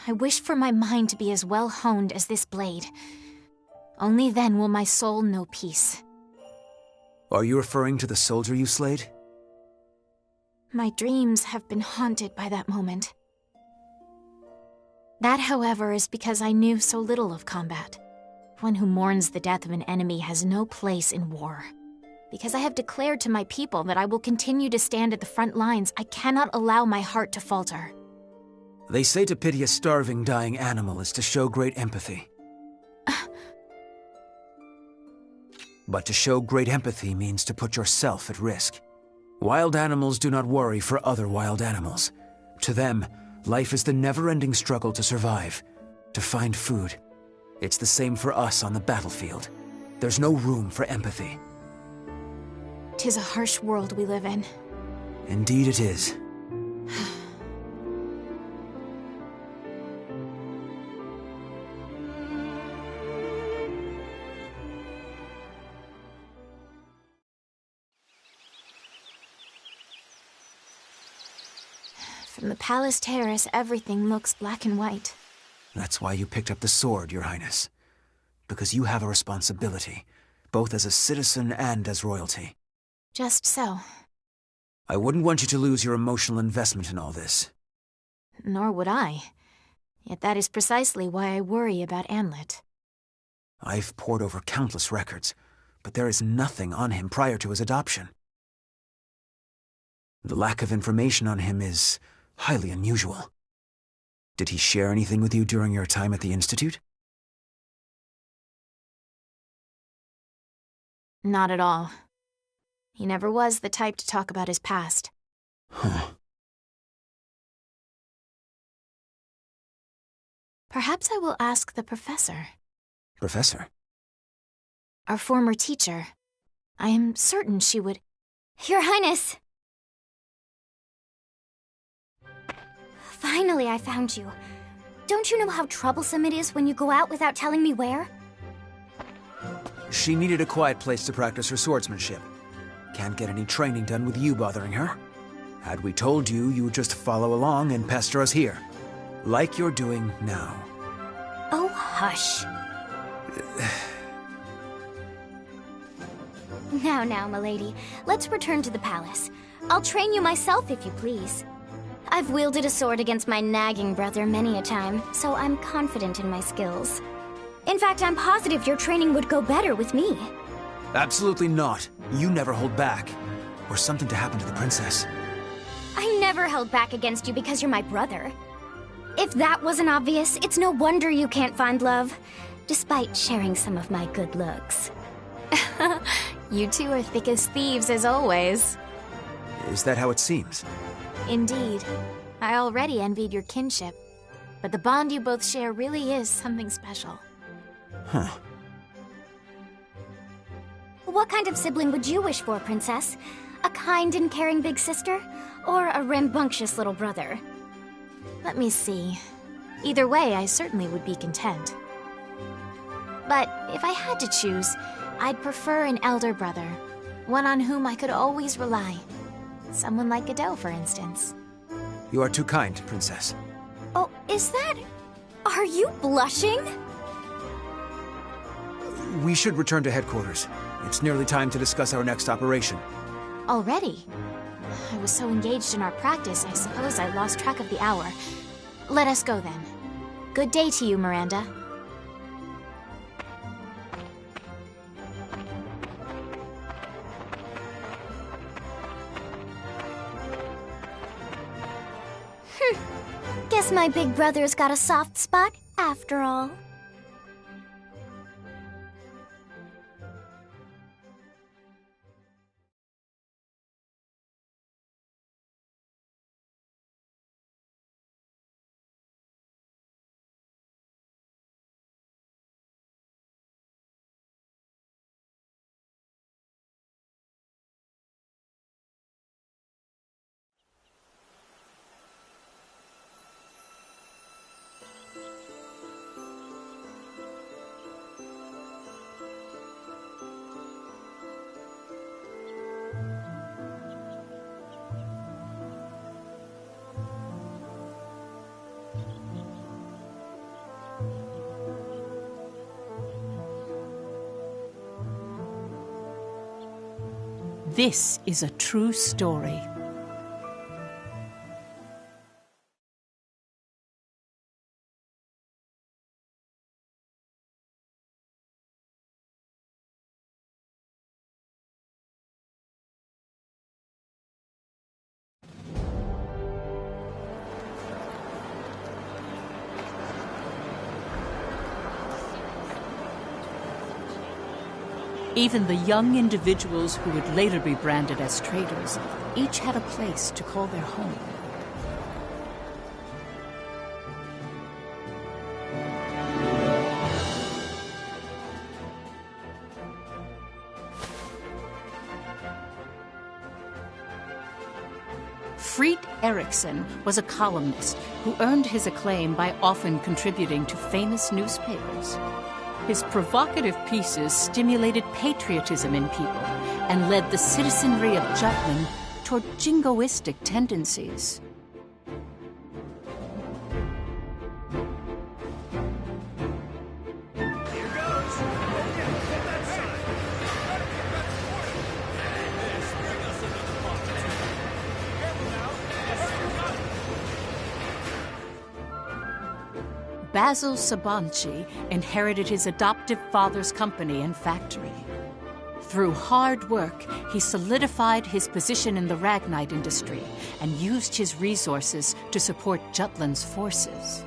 I wished for my mind to be as well honed as this blade. Only then will my soul know peace. Are you referring to the soldier you slayed? My dreams have been haunted by that moment. That, however, is because I knew so little of combat. One who mourns the death of an enemy has no place in war. Because I have declared to my people that I will continue to stand at the front lines, I cannot allow my heart to falter. They say to pity a starving, dying animal is to show great empathy. But to show great empathy means to put yourself at risk. Wild animals do not worry for other wild animals. To them, life is the never-ending struggle to survive, to find food. It's the same for us on the battlefield. There's no room for empathy. 'Tis a harsh world we live in. Indeed it is. From the palace terrace, everything looks black and white. That's why you picked up the sword, Your Highness. Because you have a responsibility, both as a citizen and as royalty. Just so. I wouldn't want you to lose your emotional investment in all this. Nor would I. Yet that is precisely why I worry about Amlet. I've pored over countless records, but there is nothing on him prior to his adoption. The lack of information on him is highly unusual. Did he share anything with you during your time at the Institute? Not at all. He never was the type to talk about his past. Huh. Perhaps I will ask the professor. Professor? Our former teacher. I am certain she would... Your Highness! Finally, I found you. Don't you know how troublesome it is when you go out without telling me where? She needed a quiet place to practice her swordsmanship. Can't get any training done with you bothering her. Had we told you, you would just follow along and pester us here. Like you're doing now. Oh, hush. Now, milady. Let's return to the palace. I'll train you myself, if you please. I've wielded a sword against my nagging brother many a time, so I'm confident in my skills. In fact, I'm positive your training would go better with me. Absolutely not. You never hold back. Or something to happen to the princess. I never held back against you because you're my brother. If that wasn't obvious, it's no wonder you can't find love, despite sharing some of my good looks. You two are thick as thieves, as always. Is that how it seems? Indeed. I already envied your kinship. But the bond you both share really is something special. Huh. What kind of sibling would you wish for, Princess? A kind and caring big sister? Or a rambunctious little brother? Let me see. Either way, I certainly would be content. But if I had to choose, I'd prefer an elder brother. One on whom I could always rely. Someone like Godot, for instance. You are too kind, Princess. Oh, is that... Are you blushing? We should return to headquarters. It's nearly time to discuss our next operation. Already? I was so engaged in our practice, I suppose I lost track of the hour. Let us go then. Good day to you, Miranda. Guess my big brother's got a soft spot, after all. This is a true story. Even the young individuals who would later be branded as traitors, each had a place to call their home. Fried Eriksson was a columnist who earned his acclaim by often contributing to famous newspapers. His provocative pieces stimulated patriotism in people and led the citizenry of Jutland toward jingoistic tendencies. Basil Sabanci inherited his adoptive father's company and factory. Through hard work, he solidified his position in the Ragnite industry and used his resources to support Jutland's forces.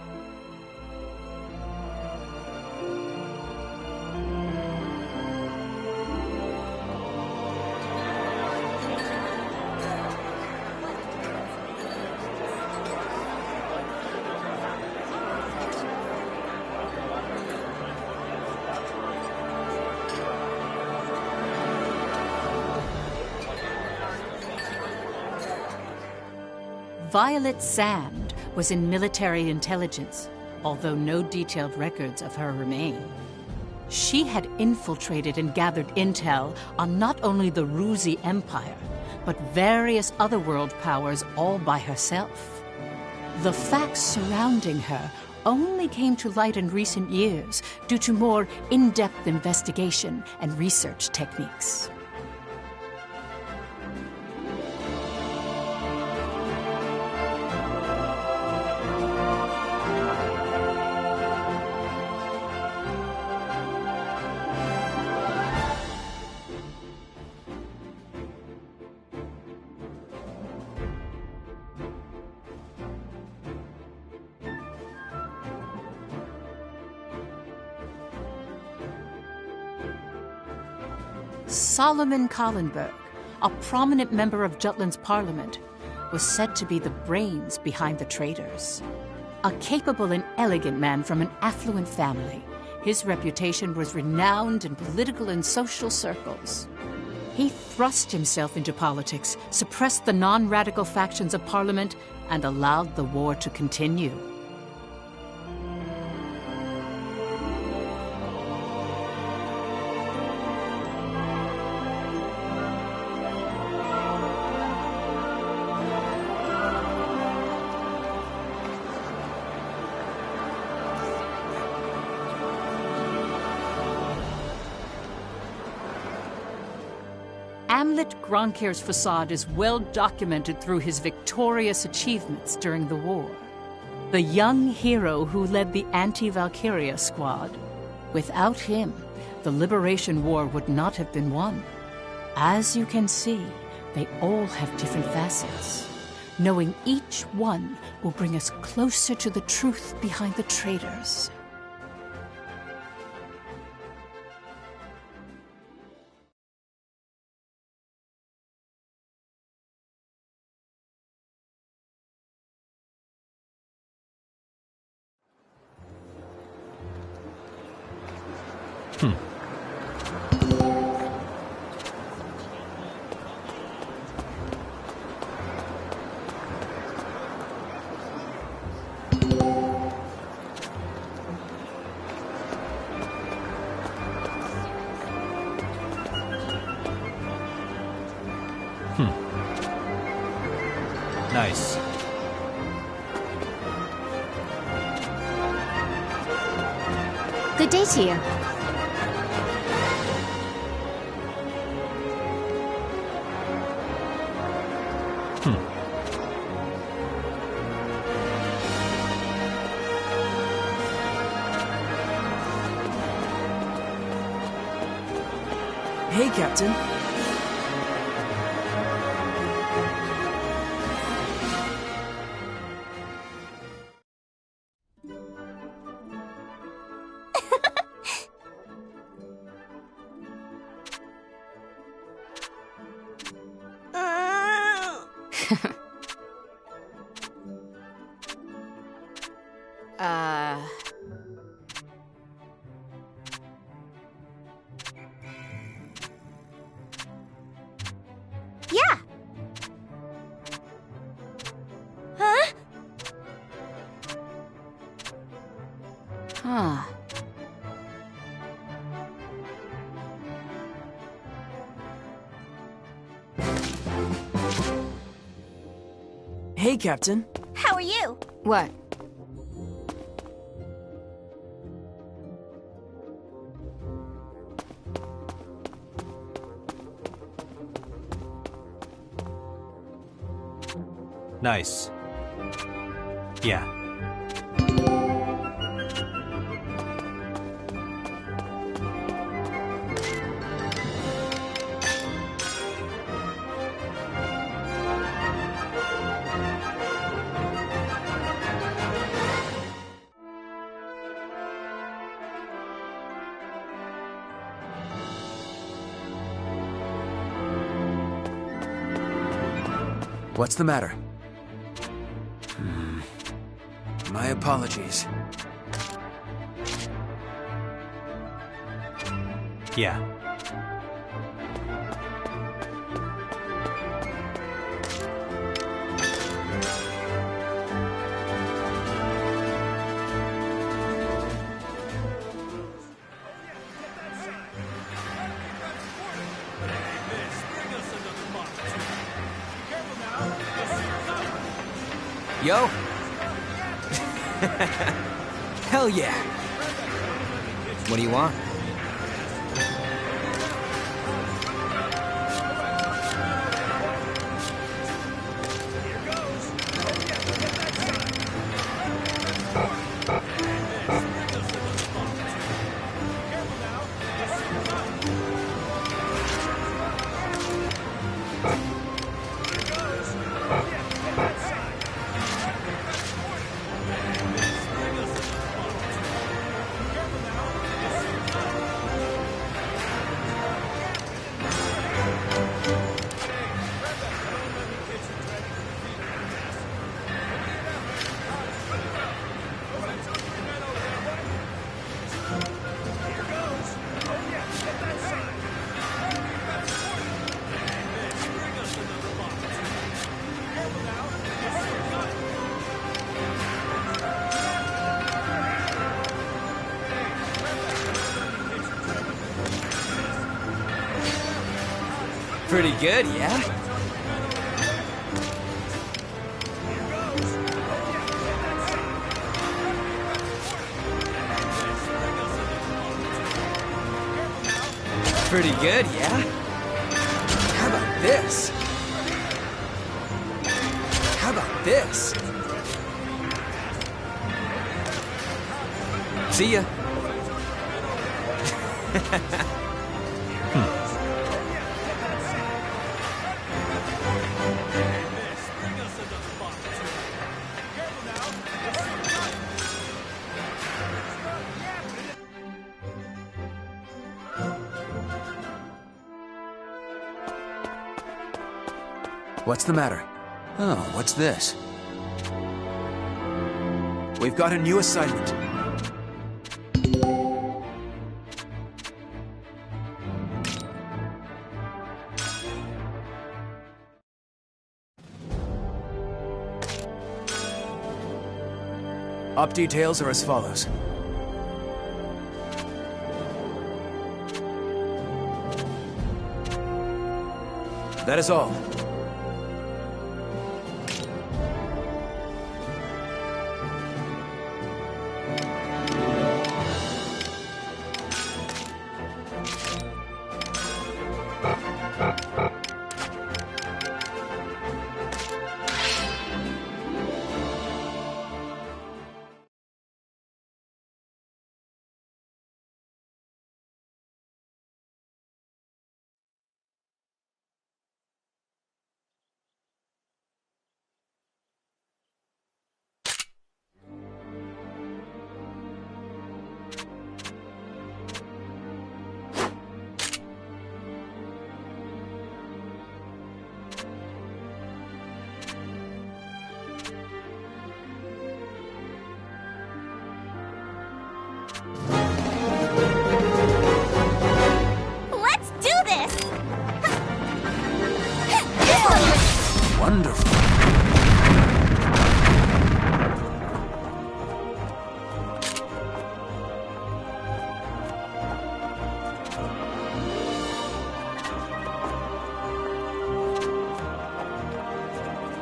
Violet Sand was in military intelligence, although no detailed records of her remain. She had infiltrated and gathered intel on not only the Ruzi Empire, but various other world powers all by herself. The facts surrounding her only came to light in recent years due to more in-depth investigation and research techniques. Solomon Kallenberg, a prominent member of Jutland's parliament, was said to be the brains behind the traitors. A capable and elegant man from an affluent family, his reputation was renowned in political and social circles. He thrust himself into politics, suppressed the non-radical factions of parliament, and allowed the war to continue. Amlet Gronkir's facade is well documented through his victorious achievements during the war. The young hero who led the anti-Valkyria squad. Without him, the Liberation War would not have been won. As you can see, they all have different facets. Knowing each one will bring us closer to the truth behind the traitors. Nice. Good day to you. Hey, Captain. Yeah. Huh? Huh. Hey, Captain. How are you? What? Nice. Yeah. What's the matter? My apologies. Yeah. Yo! Hell yeah! What do you want? Pretty good, yeah? Pretty good, yeah? How about this? How about this? See ya. What's the matter? Oh, what's this? We've got a new assignment. Op details are as follows. That is all.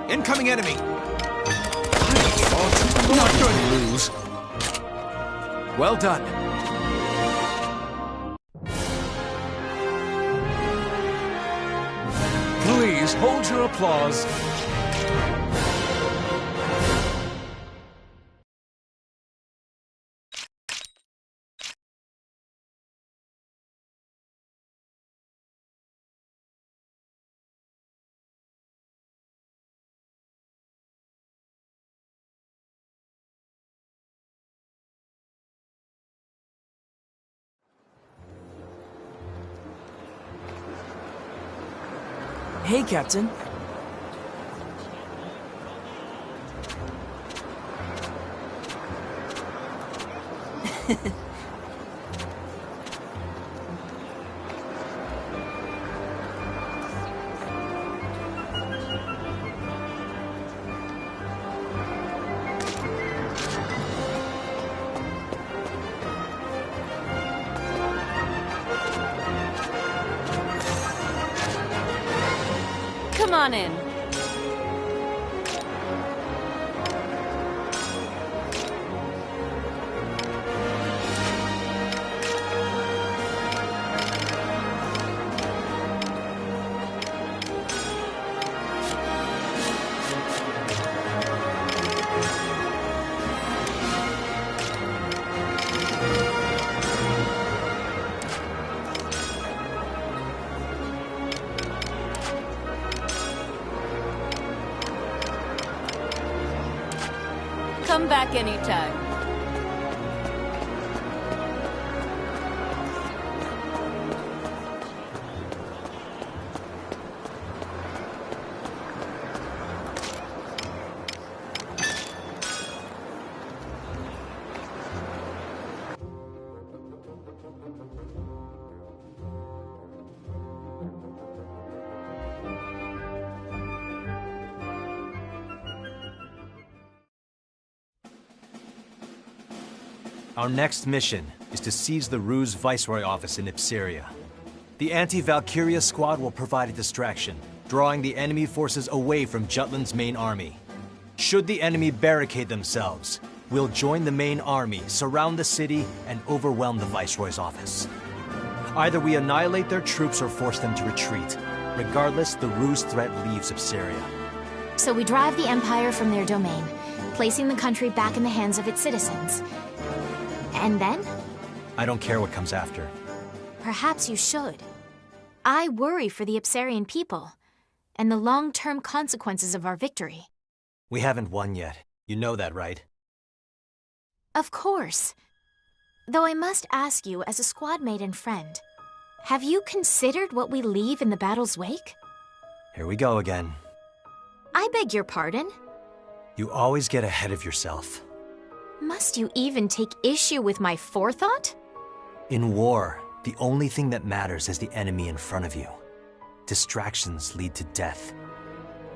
Incoming enemy! Not going to lose. Well done. Please hold your applause. Hey, Captain. Come on in. Come back anytime. Our next mission is to seize the Ruse Viceroy office in Ipseria. The anti-Valkyria squad will provide a distraction, drawing the enemy forces away from Jutland's main army. Should the enemy barricade themselves, we'll join the main army, surround the city, and overwhelm the Viceroy's office. Either we annihilate their troops or force them to retreat. Regardless, the Ruse threat leaves Ipseria. So we drive the Empire from their domain, placing the country back in the hands of its citizens. And then? I don't care what comes after. Perhaps you should. I worry for the Ipsarian people, and the long-term consequences of our victory. We haven't won yet. You know that, right? Of course. Though I must ask you, as a squadmate and friend, have you considered what we leave in the battle's wake? Here we go again. I beg your pardon? You always get ahead of yourself. Must you even take issue with my forethought? In war, the only thing that matters is the enemy in front of you. Distractions lead to death.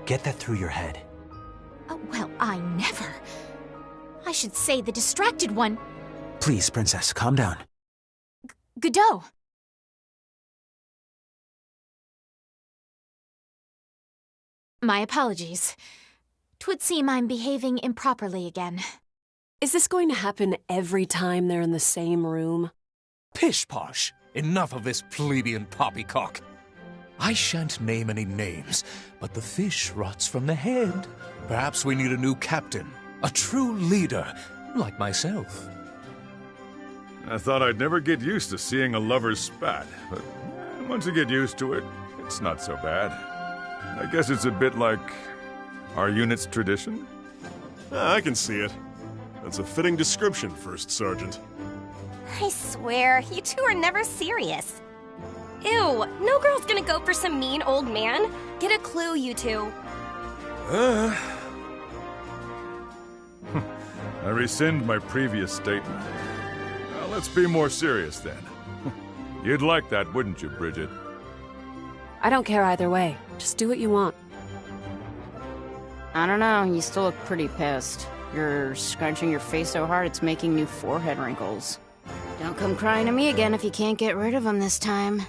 Get that through your head. Oh, well, I never. I should say the distracted one. Please, Princess, calm down. Godot. My apologies. 'Twould seem I'm behaving improperly again. Is this going to happen every time they're in the same room? Pish-posh! Enough of this plebeian poppycock. I shan't name any names, but the fish rots from the head. Perhaps we need a new captain, a true leader, like myself. I thought I'd never get used to seeing a lover's spat, but once you get used to it, it's not so bad. I guess it's a bit like our unit's tradition. I can see it. That's a fitting description, First Sergeant. I swear, you two are never serious. Ew, no girl's gonna go for some mean old man. Get a clue, you two. I rescind my previous statement. Now, let's be more serious then. You'd like that, wouldn't you, Bridget? I don't care either way. Just do what you want. I don't know, you still look pretty pissed. You're scrunching your face so hard it's making new forehead wrinkles. Don't come crying to me again if you can't get rid of them this time.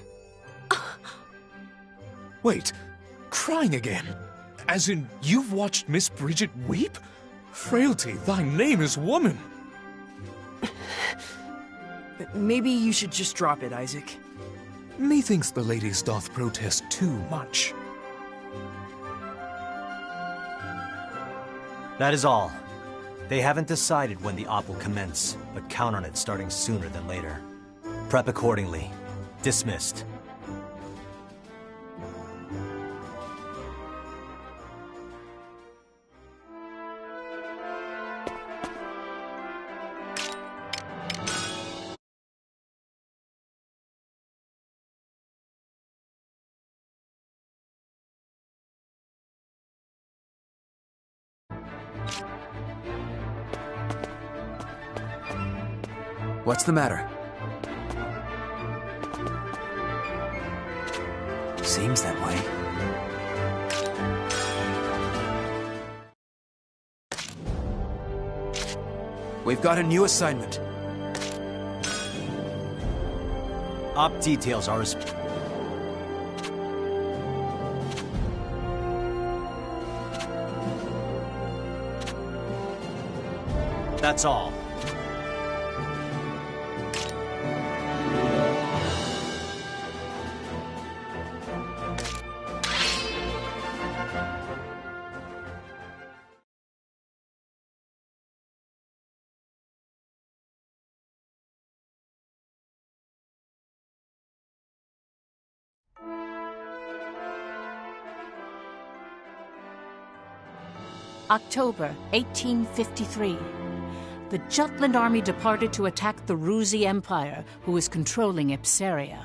Wait, crying again? As in, you've watched Miss Bridget weep? Frailty, thy name is woman. Maybe you should just drop it, Isaac. Methinks the ladies doth protest too much. That is all. They haven't decided when the op will commence, but count on it starting sooner than later. Prep accordingly. Dismissed. What's the matter? Seems that way. We've got a new assignment. Op details are as... That's all. October 1853. The Jutland army departed to attack the Ruzi Empire, who was controlling Ipsaria.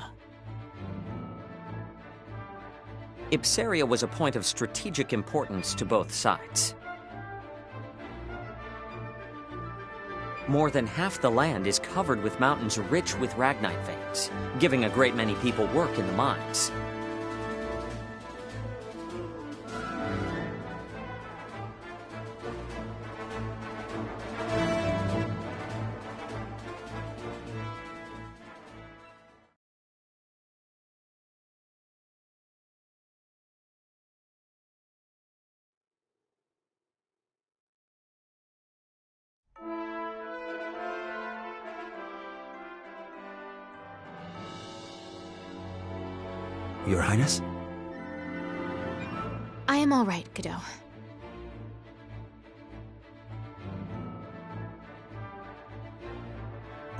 Ipsaria was a point of strategic importance to both sides. More than half the land is covered with mountains rich with ragnite veins, giving a great many people work in the mines. Your Highness? I am all right, Godot.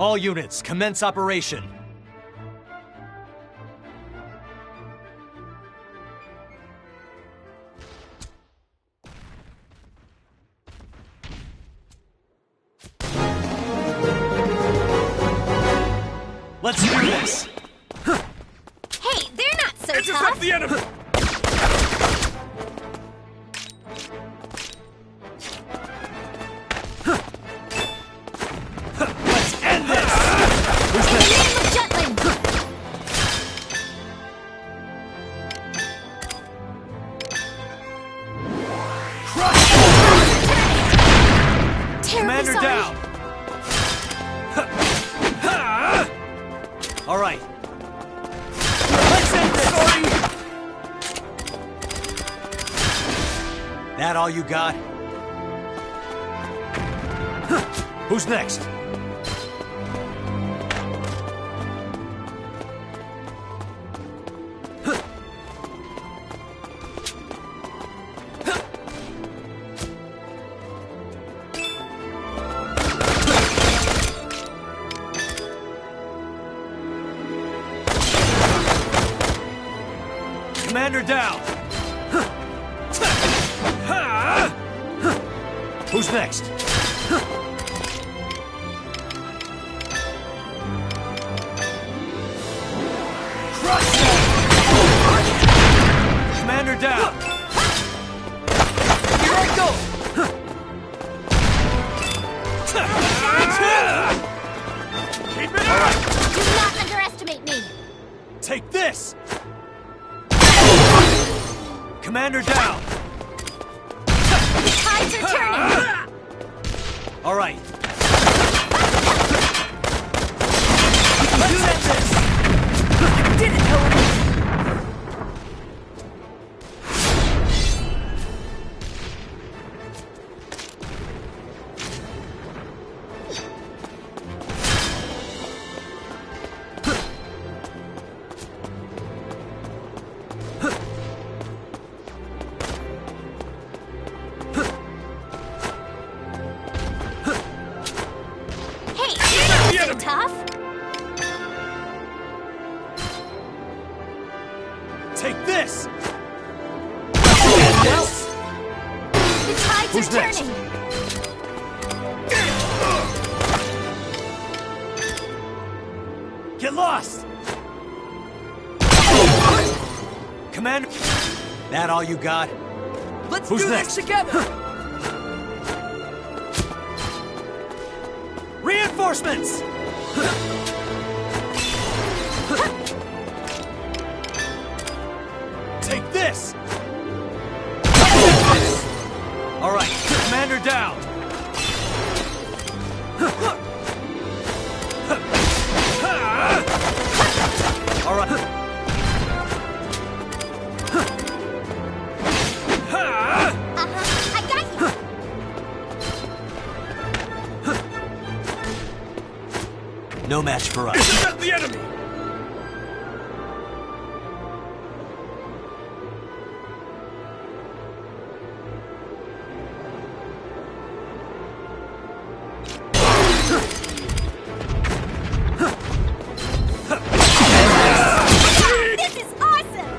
All units, commence operation. Let's do this! Hey, they're not so Intercept tough! the enemy! Let's end this! Who's In the next? name of Jutland! Terribly Commander sorry. down! All right. Let's end this! Sorry! That all you got? Who's next? Commander down! Who's next? Crush them! Commander down! Here I go! Keep it up! Do not underestimate me! Take this! Commander down! The tides are turning! All right. Let's end this! You did it, Helen! Hey, you're not so tough! Take this! The tides Who's are next? turning! Get lost! Commander... That all you got? Let's Who's do next? this together! Reinforcements! Take this! All right, commander down! All right. I got you. No match for us. Intercept the enemy! This is awesome!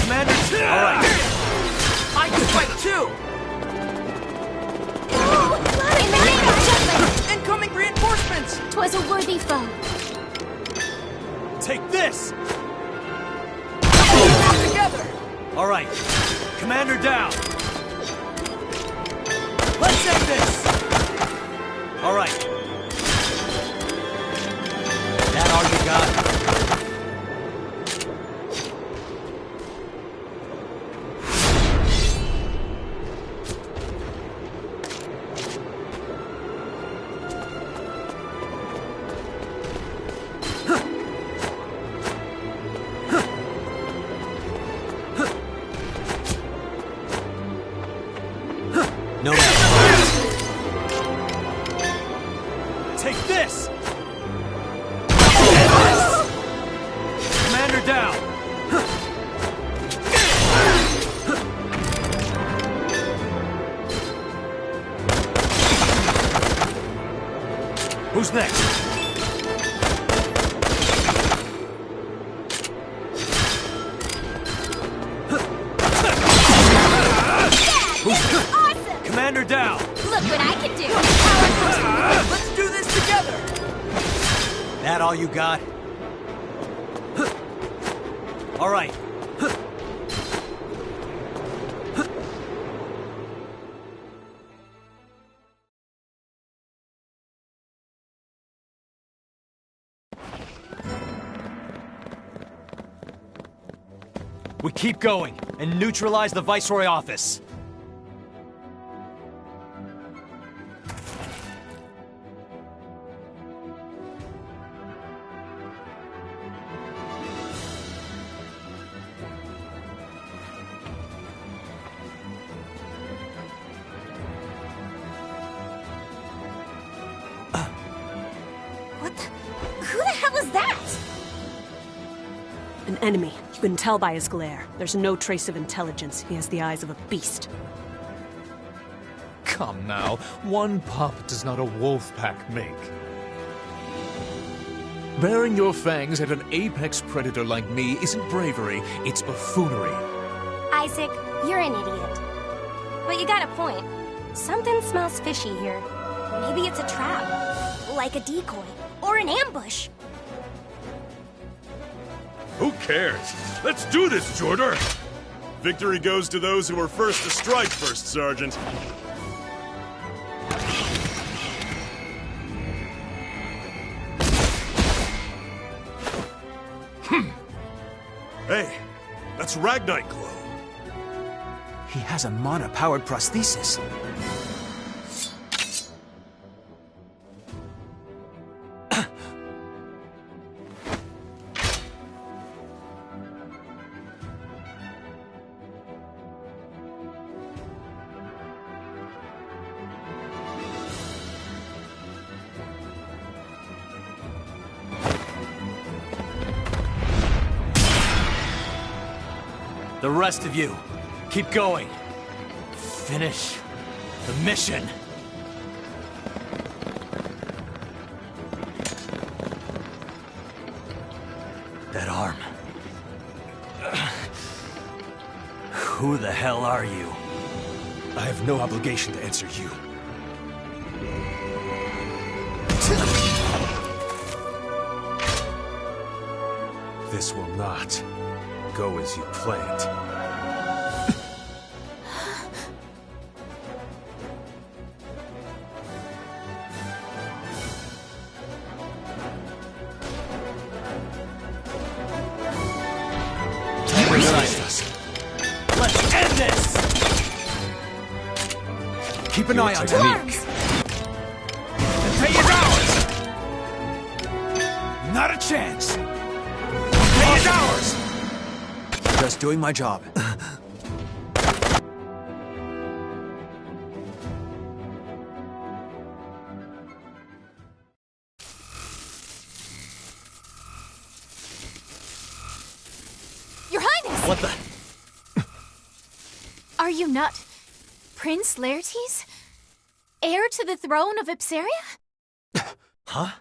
Commander, all right. I can fight too! Incoming reinforcements! 'Twas a worthy foe. Take this! Together! All right, commander down. Let's end this! All right. That all you got? No match. Take this! Commander down! Who's next? Awesome! Commander down! Look what I can do! Let's do this together! That all you got? All right. We keep going and neutralize the Viceroy office. Who the hell is that? An enemy. You can tell by his glare. There's no trace of intelligence. He has the eyes of a beast. Come now, one pup does not a wolf pack make. Baring your fangs at an apex predator like me isn't bravery, it's buffoonery. Isaac, you're an idiot. But you got a point. Something smells fishy here. Maybe it's a trap. Like a decoy. Or an ambush. Who cares? Let's do this, Jordan! Victory goes to those who were first to strike, First Sergeant. Hey, that's Ragnite Glow. He has a mana-powered prosthesis. The rest of you, keep going. Finish the mission. That arm. Who the hell are you? I have no obligation to answer you. This will not go as you planned. Let's end this! Keep an eye on me. The day is ours! Not a chance! The day is ours! Just doing my job. Your Highness! What the? Are you not Prince Laertes? Heir to the throne of Ipseria? Huh?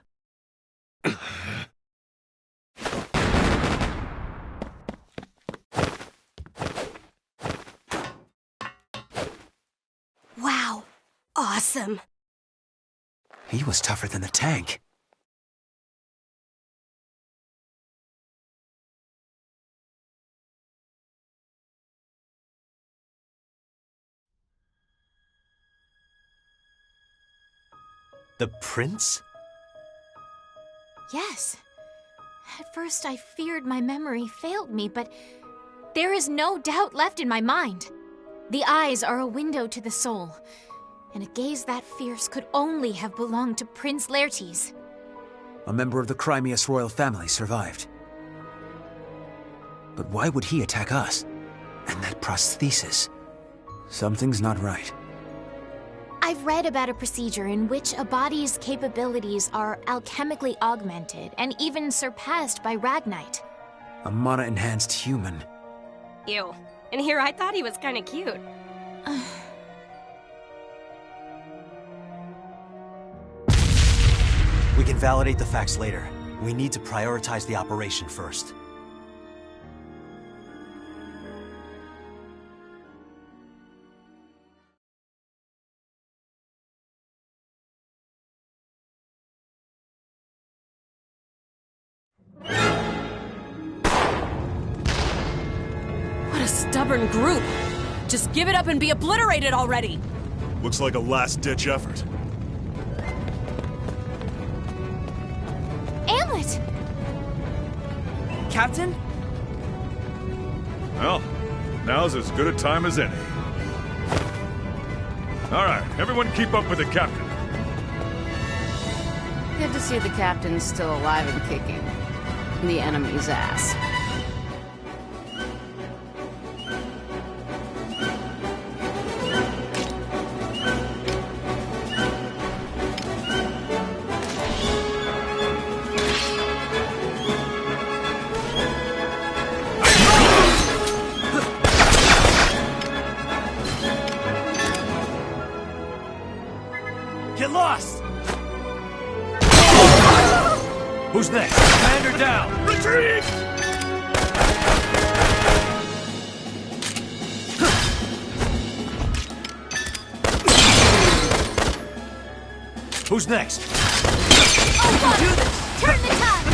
Wow. Awesome. He was tougher than the tank. The prince? Yes. At first I feared my memory failed me, but there is no doubt left in my mind. The eyes are a window to the soul, and a gaze that fierce could only have belonged to Prince Laertes. A member of the Crimeus royal family survived. But why would he attack us? And that prosthesis? Something's not right. I've read about a procedure in which a body's capabilities are alchemically augmented and even surpassed by Ragnite. A mana-enhanced human. Ew. And here I thought he was kinda cute. We can validate the facts later. We need to prioritize the operation first. What a stubborn group! Just give it up and be obliterated already! Looks like a last-ditch effort. Amlet! Captain? Well, now's as good a time as any. All right, everyone keep up with the captain. Good to see the captain's still alive and kicking the enemy's ass. Get lost! Who's next? Commander down! Retreat! Who's next? Oh, God. Do this! Turn the tide!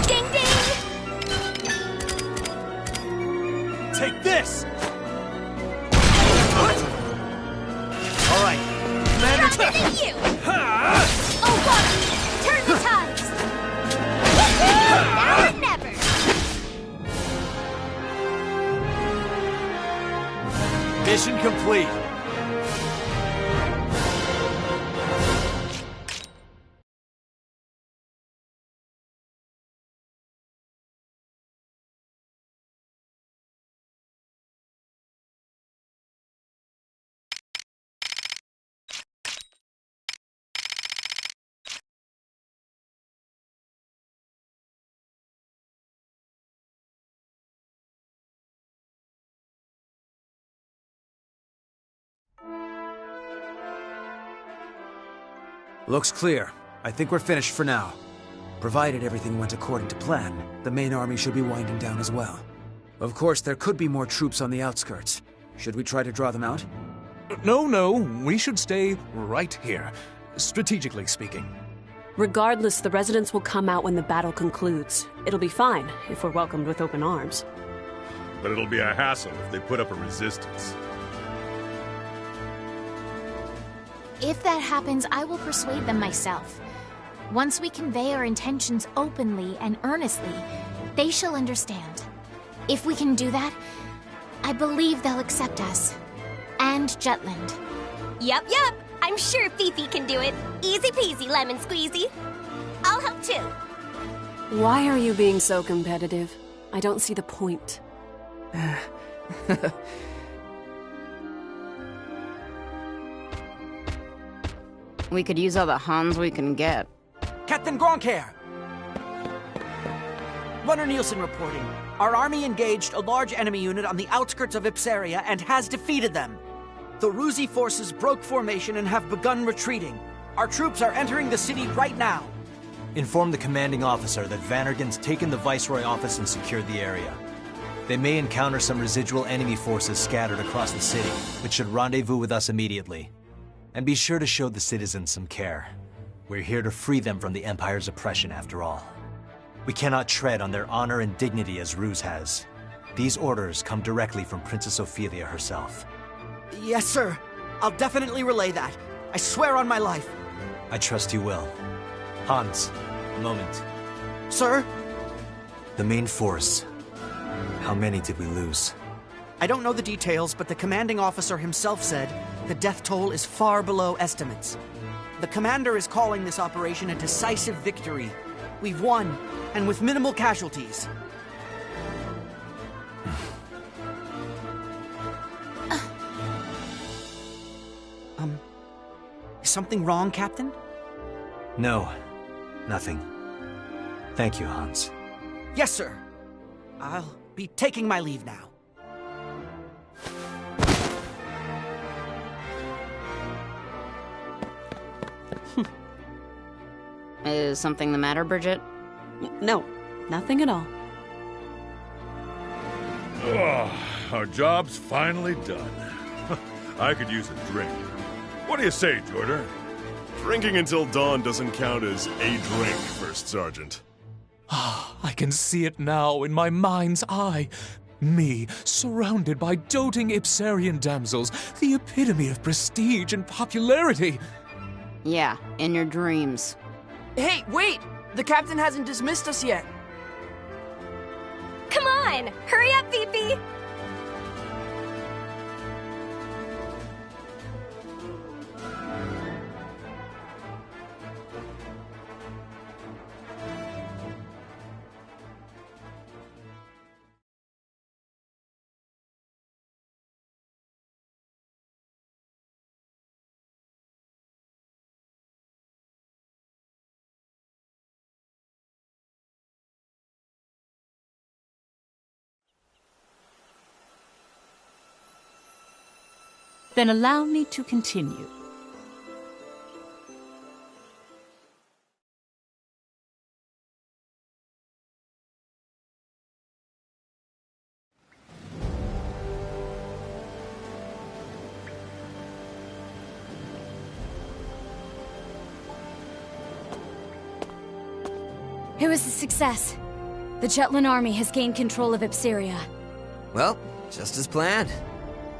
Ding ding! Take this! All right, Commander. Not you! Oh, God! Turn the tides! Now or never! Mission complete. Looks clear. I think we're finished for now. Provided everything went according to plan, the main army should be winding down as well. Of course, there could be more troops on the outskirts. Should we try to draw them out? No, we should stay right here, strategically speaking. Regardless, the residents will come out when the battle concludes. It'll be fine if we're welcomed with open arms. But it'll be a hassle if they put up a resistance. If that happens, I will persuade them myself. Once we convey our intentions openly and earnestly, they shall understand. If we can do that, I believe they'll accept us. And Jutland. Yup. I'm sure Fifi can do it. Easy peasy, lemon squeezy. I'll help too. Why are you being so competitive? I don't see the point. We could use all the Hans we can get. Captain Gronkair! Runner Nielsen reporting. Our army engaged a large enemy unit on the outskirts of Ipsaria and has defeated them. The Ruzi forces broke formation and have begun retreating. Our troops are entering the city right now. Inform the commanding officer that Vannergan's taken the Viceroy office and secured the area. They may encounter some residual enemy forces scattered across the city, which should rendezvous with us immediately. And be sure to show the citizens some care. We're here to free them from the Empire's oppression, after all. We cannot tread on their honor and dignity as Ruse has. These orders come directly from Princess Ophelia herself. Yes, sir. I'll definitely relay that. I swear on my life. I trust you will. Hans, a moment. Sir? The main force. How many did we lose? I don't know the details, but the commanding officer himself said the death toll is far below estimates. The commander is calling this operation a decisive victory. We've won, and with minimal casualties. Is something wrong, Captain? No, nothing. Thank you, Hans. Yes, sir. I'll be taking my leave now. Is something the matter, Bridget? No, nothing at all. Our job's finally done. I could use a drink. What do you say, Jordan? Drinking until dawn doesn't count as a drink, First Sergeant. I can see it now in my mind's eye. Me, surrounded by doting Ipsarian damsels, the epitome of prestige and popularity. Yeah, in your dreams. Hey, wait! The captain hasn't dismissed us yet. Come on! Hurry up, Fifi! Then allow me to continue. It was a success. The Jutland army has gained control of Ipsaria. Well, just as planned.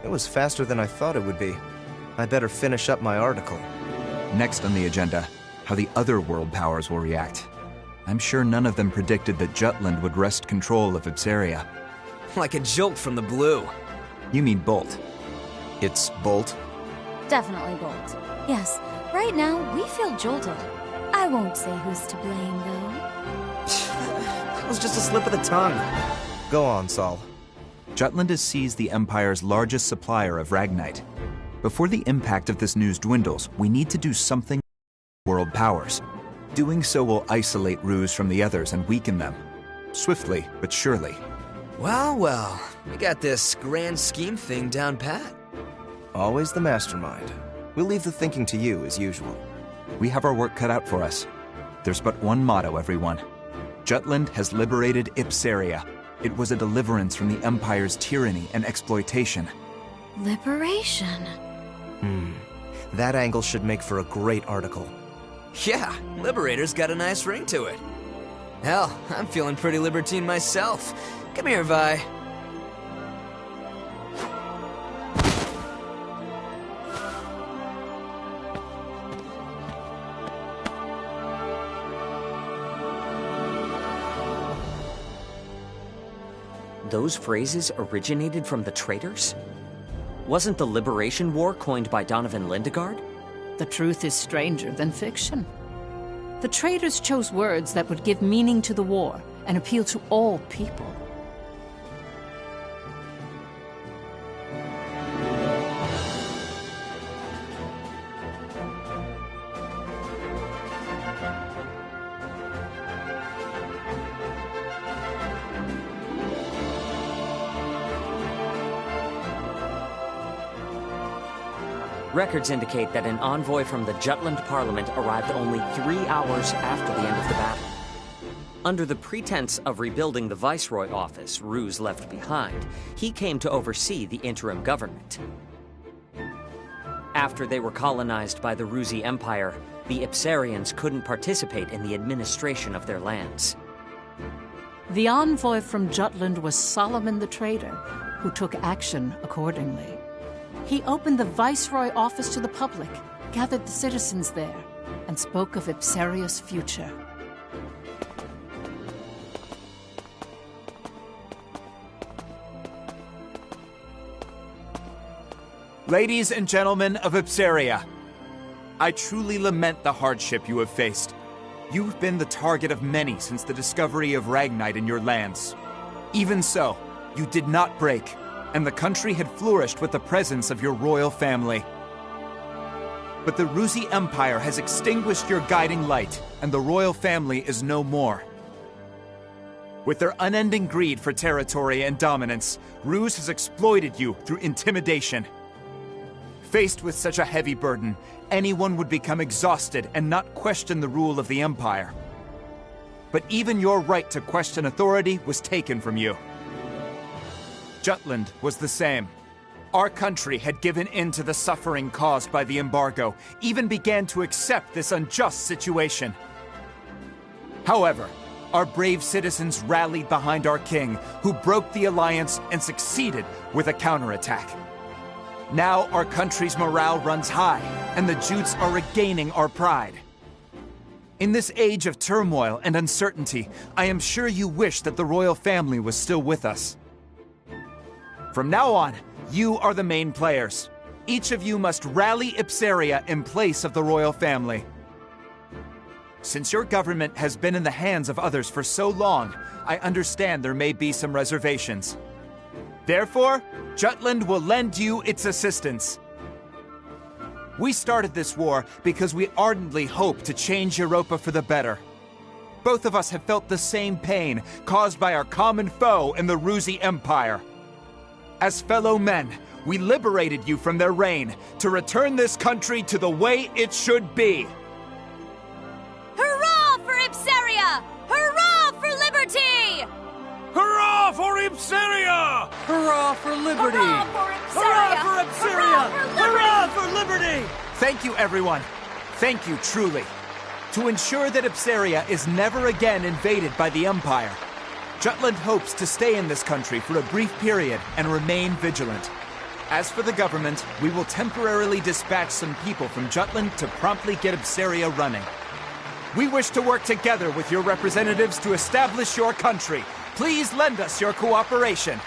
It was faster than I thought it would be. I better finish up my article. Next on the agenda, how the other world powers will react. I'm sure none of them predicted that Jutland would wrest control of Ipsaria. Like a jolt from the blue. You mean Bolt. It's Bolt? Definitely Bolt. Yes, right now we feel jolted. I won't say who's to blame, though. That was just a slip of the tongue. Go on, Saul. Jutland has seized the Empire's largest supplier of Ragnite. Before the impact of this news dwindles, we need to do something with world powers. Doing so will isolate Ruse from the others and weaken them. Swiftly, but surely. Well, we got this grand scheme thing down pat. Always the mastermind. We'll leave the thinking to you, as usual. We have our work cut out for us. There's but one motto, everyone. Jutland has liberated Ipsaria. It was a deliverance from the Empire's tyranny and exploitation. Liberation. That angle should make for a great article. Yeah, Liberator's got a nice ring to it. Hell, I'm feeling pretty libertine myself. Come here, Vi. Those phrases originated from the traitors? Wasn't the Liberation War coined by Donovan Lindegard? The truth is stranger than fiction. The traitors chose words that would give meaning to the war and appeal to all people. Records indicate that an envoy from the Jutland Parliament arrived only 3 hours after the end of the battle. Under the pretense of rebuilding the Viceroy office Ruse left behind, he came to oversee the interim government. After they were colonized by the Rusi Empire, the Ipsarians couldn't participate in the administration of their lands. The envoy from Jutland was Solomon the Traitor, who took action accordingly. He opened the Viceroy office to the public, gathered the citizens there, and spoke of Ipsaria's future. Ladies and gentlemen of Ipsaria, I truly lament the hardship you have faced. You've been the target of many since the discovery of Ragnite in your lands. Even so, you did not break, and the country had flourished with the presence of your royal family. But the Rusi Empire has extinguished your guiding light, and the royal family is no more. With their unending greed for territory and dominance, Ruse has exploited you through intimidation. Faced with such a heavy burden, anyone would become exhausted and not question the rule of the Empire. But even your right to question authority was taken from you. Jutland was the same. Our country had given in to the suffering caused by the embargo, even began to accept this unjust situation. However, our brave citizens rallied behind our king, who broke the alliance and succeeded with a counterattack. Now our country's morale runs high, and the Jutes are regaining our pride. In this age of turmoil and uncertainty, I am sure you wish that the royal family was still with us. From now on, you are the main players. Each of you must rally Ipsaria in place of the royal family. Since your government has been in the hands of others for so long, I understand there may be some reservations. Therefore, Jutland will lend you its assistance. We started this war because we ardently hope to change Europa for the better. Both of us have felt the same pain caused by our common foe in the Rusi Empire. As fellow men, we liberated you from their reign to return this country to the way it should be. Hurrah for Ipsaria! Hurrah for liberty! Hurrah for Ipsaria! Hurrah for liberty! Hurrah for Ipsaria! Hurrah for Ipsaria! Hurrah for liberty! Thank you, everyone. Thank you, truly. To ensure that Ipsaria is never again invaded by the Empire, Jutland hopes to stay in this country for a brief period and remain vigilant. As for the government, we will temporarily dispatch some people from Jutland to promptly get Ipsaria running. We wish to work together with your representatives to establish your country. Please lend us your cooperation.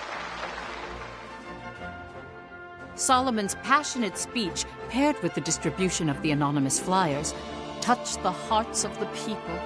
Solomon's passionate speech, paired with the distribution of the anonymous flyers, touched the hearts of the people.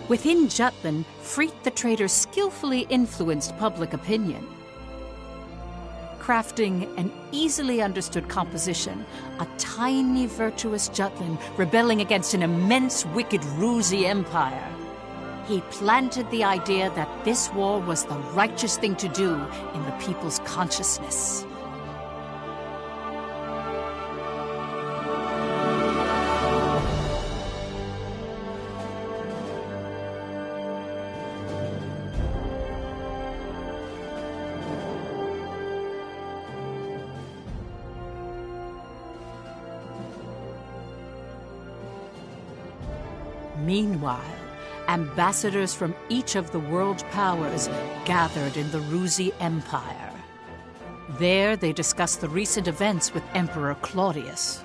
Within Jutland, Frith the traitor skillfully influenced public opinion, crafting an easily understood composition, a tiny virtuous Jutland rebelling against an immense wicked Rusi empire. He planted the idea that this war was the righteous thing to do in the people's consciousness. Meanwhile, ambassadors from each of the world powers gathered in the Rusi Empire. There, they discussed the recent events with Emperor Claudius.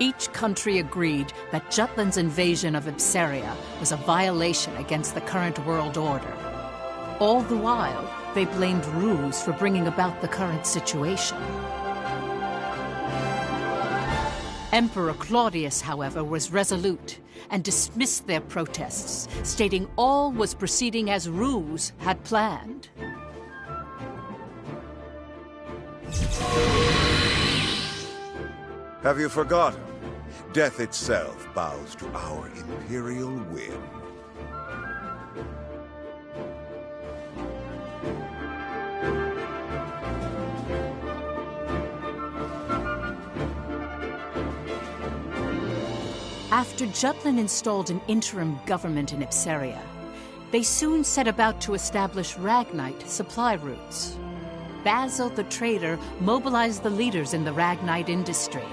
Each country agreed that Jutland's invasion of Ipsaria was a violation against the current world order. All the while, they blamed Rus for bringing about the current situation. Emperor Claudius, however, was resolute and dismissed their protests, stating all was proceeding as Rus had planned. Have you forgotten? Death itself bows to our imperial whim. After Jutland installed an interim government in Ipsaria, they soon set about to establish Ragnite supply routes. Basil the trader mobilized the leaders in the Ragnite industry.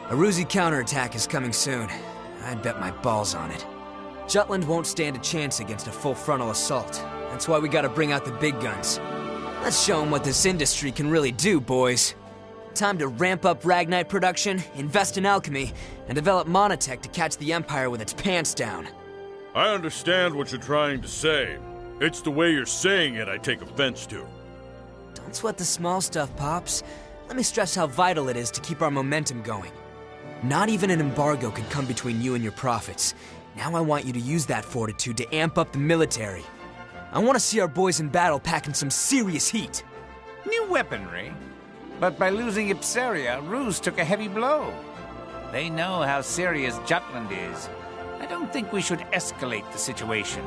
A Rusi counterattack is coming soon. I'd bet my balls on it. Jutland won't stand a chance against a full frontal assault. That's why we gotta bring out the big guns. Let's show them what this industry can really do, boys. Time to ramp up Ragnite production, invest in alchemy, and develop monotech to catch the Empire with its pants down. I understand what you're trying to say. It's the way you're saying it I take offense to. Don't sweat the small stuff, Pops. Let me stress how vital it is to keep our momentum going. Not even an embargo could come between you and your profits. Now I want you to use that fortitude to amp up the military. I want to see our boys in battle packing some serious heat. New weaponry? But by losing Ipsaria, Rus took a heavy blow. They know how serious Jutland is. I don't think we should escalate the situation.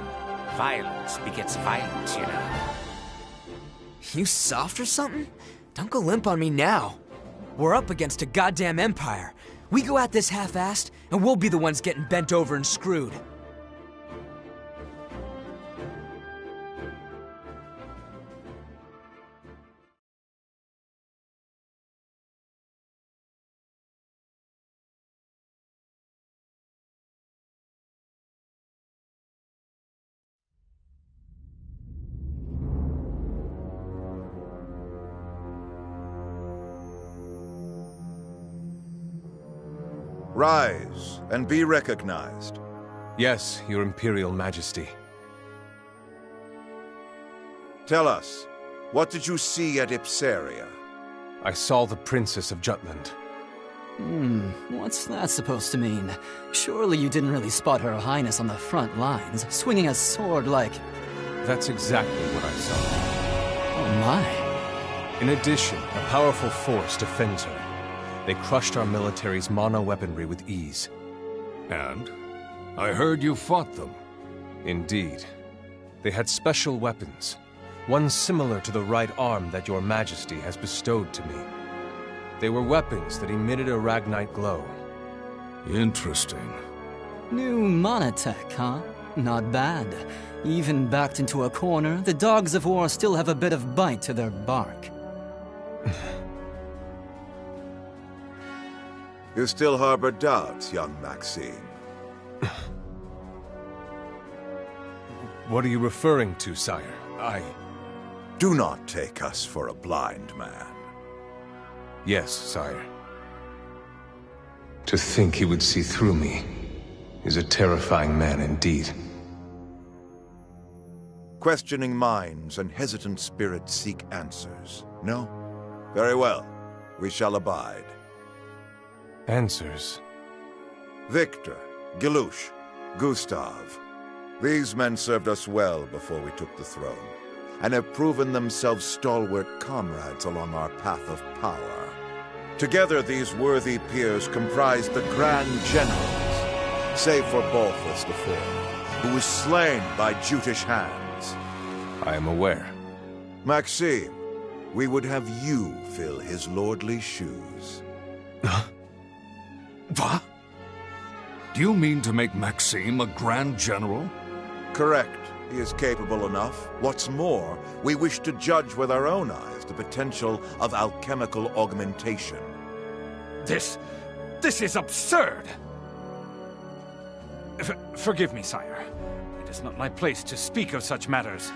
Violence begets violence, you know. You soft or something? Don't go limp on me now. We're up against a goddamn empire. We go at this half-assed, and we'll be the ones getting bent over and screwed. Rise and be recognized. Yes, Your Imperial Majesty. Tell us, what did you see at Ipsaria? I saw the Princess of Jutland. What's that supposed to mean? Surely you didn't really spot Her Highness on the front lines, swinging a sword like... That's exactly what I saw. Oh my. In addition, a powerful force defends her. They crushed our military's mono-weaponry with ease. And? I heard you fought them. Indeed. They had special weapons, one similar to the right arm that Your Majesty has bestowed to me. They were weapons that emitted a Ragnite glow. Interesting. New monotech, huh? Not bad. Even backed into a corner, the dogs of war still have a bit of bite to their bark. You still harbor doubts, young Maxine. What are you referring to, sire? Do not take us for a blind man. Yes, sire. To think he would see through me is a terrifying man indeed. Questioning minds and hesitant spirits seek answers. No? Very well. We shall abide. Answers? Victor, Gelush, Gustav. These men served us well before we took the throne, and have proven themselves stalwart comrades along our path of power. Together, these worthy peers comprise the Grand Generals, save for Balthus IV, who was slain by Jutish hands. I am aware. Maxime, we would have you fill his lordly shoes. What? Do you mean to make Maxime a Grand General? Correct. He is capable enough. What's more, we wish to judge with our own eyes the potential of alchemical augmentation. This is absurd! Forgive me, sire. It is not my place to speak of such matters.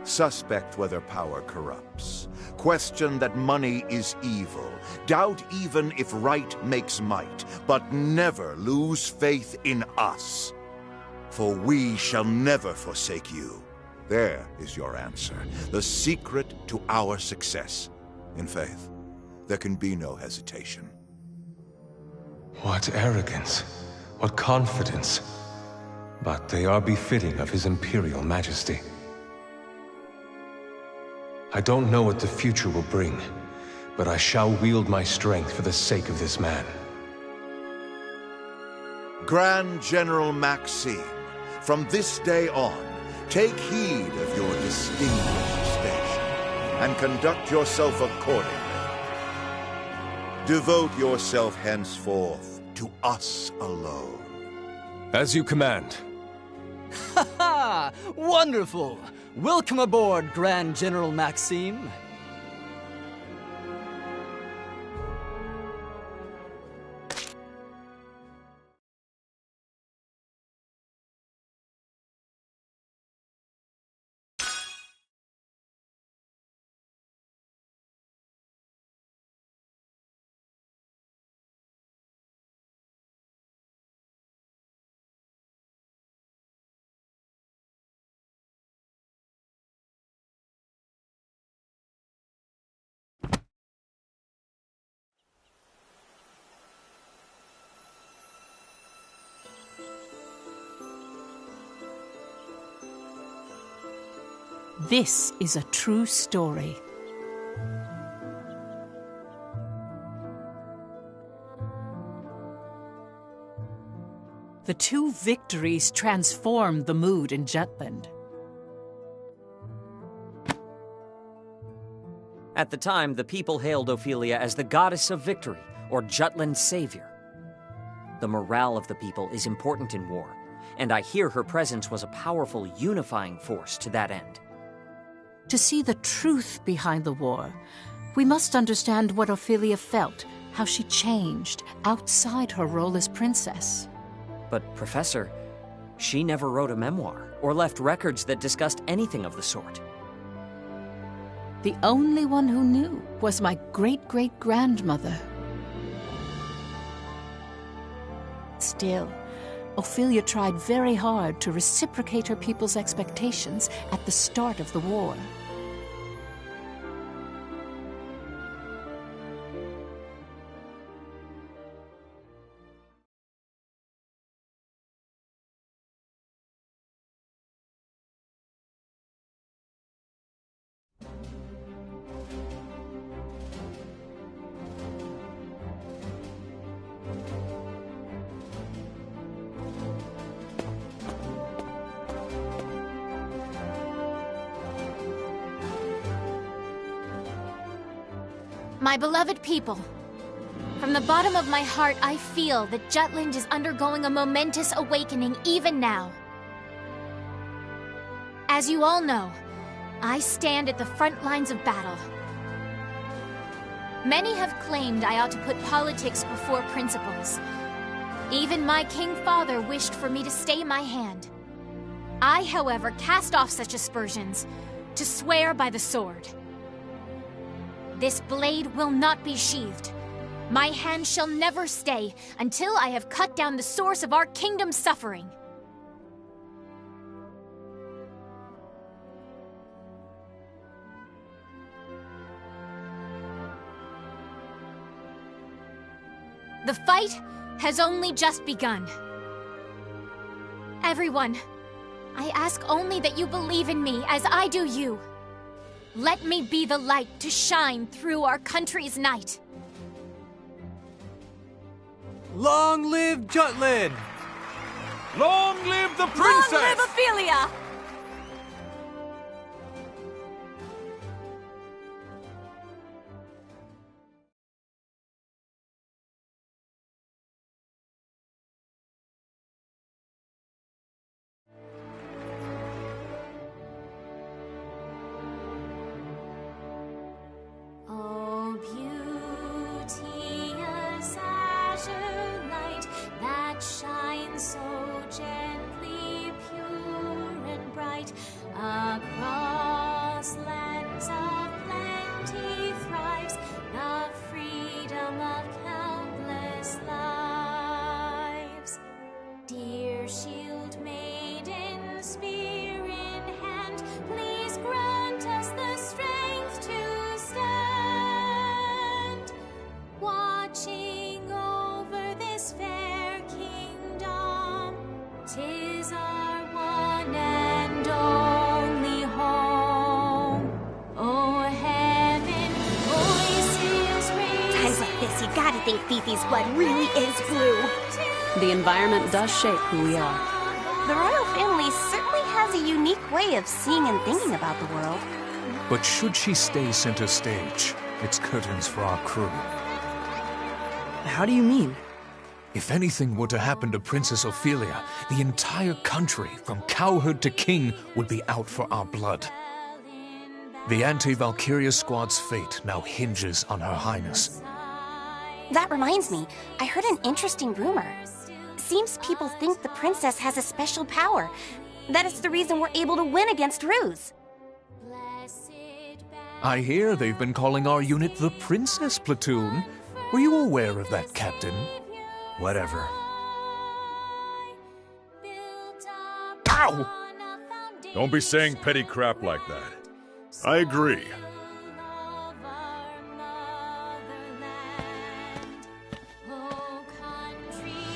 Suspect whether power corrupts. Question that money is evil. Doubt even if right makes might. But never lose faith in us. For we shall never forsake you. There is your answer. The secret to our success. In faith, there can be no hesitation. What arrogance, what confidence. But they are befitting of His Imperial Majesty. I don't know what the future will bring, but I shall wield my strength for the sake of this man. Grand General Maxime, from this day on, take heed of your distinguished station, and conduct yourself accordingly. Devote yourself henceforth to us alone. As you command. Ha ha! Wonderful! Welcome aboard, Grand General Maxime. This is a true story. The two victories transformed the mood in Jutland. At the time, the people hailed Ophelia as the goddess of victory, or Jutland's savior. The morale of the people is important in war, and I hear her presence was a powerful unifying force to that end. To see the truth behind the war, we must understand what Ophelia felt, how she changed outside her role as princess. But, Professor, she never wrote a memoir or left records that discussed anything of the sort. The only one who knew was my great-great-grandmother. Still, Ophelia tried very hard to reciprocate her people's expectations at the start of the war. My beloved people, from the bottom of my heart, I feel that Jutland is undergoing a momentous awakening even now. As you all know, I stand at the front lines of battle. Many have claimed I ought to put politics before principles. Even my king father wished for me to stay my hand. I, however, cast off such aspersions to swear by the sword. This blade will not be sheathed. My hand shall never stay until I have cut down the source of our kingdom's suffering. The fight has only just begun. Everyone, I ask only that you believe in me as I do you. Let me be the light to shine through our country's night. Long live Jutland! Long live the princess! Long live Ophelia! Oh, beauteous azure light that shines so gently, pure and bright, across lands of plenty thrives the freedom of countless lives. Dear shield maiden, spear in hand, please grant us the strength to stand, watching over this fair kingdom. 'Tis our one and only home. Oh, heaven, voices raise. Times like this, you gotta think Fifi's blood really is blue. The environment does shape who we are. The royal family certainly has a unique way of seeing and thinking about the world. But should she stay center stage, it's curtains for our crew. How do you mean? If anything were to happen to Princess Ophelia, the entire country, from cowherd to king, would be out for our blood. The anti-Valkyria squad's fate now hinges on Her Highness. That reminds me, I heard an interesting rumor. Seems people think the princess has a special power. That is the reason we're able to win against Ruse. I hear they've been calling our unit the Princess Platoon. Were you aware of that, Captain? Whatever. Ow! Don't be saying petty crap like that. I agree.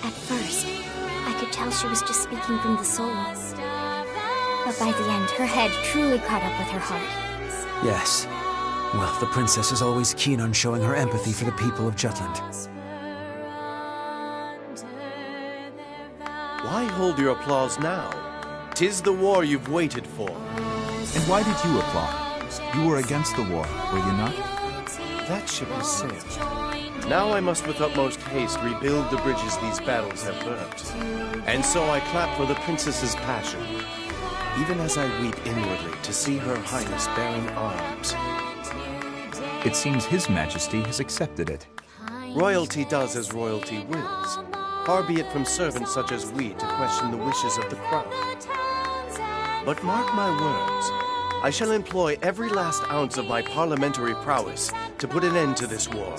At first, I could tell she was just speaking from the soul. But by the end, her head truly caught up with her heart. Yes. Well, the princess is always keen on showing her empathy for the people of Jutland. Why hold your applause now? 'Tis the war you've waited for. And why did you applaud? You were against the war, were you not? That ship has sailed. Now I must with utmost haste rebuild the bridges these battles have burnt. And so I clap for the princess's passion, even as I weep inwardly to see Her Highness bearing arms. It seems His Majesty has accepted it. Royalty does as royalty wills. Far be it from servants such as we to question the wishes of the crown. But mark my words, I shall employ every last ounce of my parliamentary prowess to put an end to this war.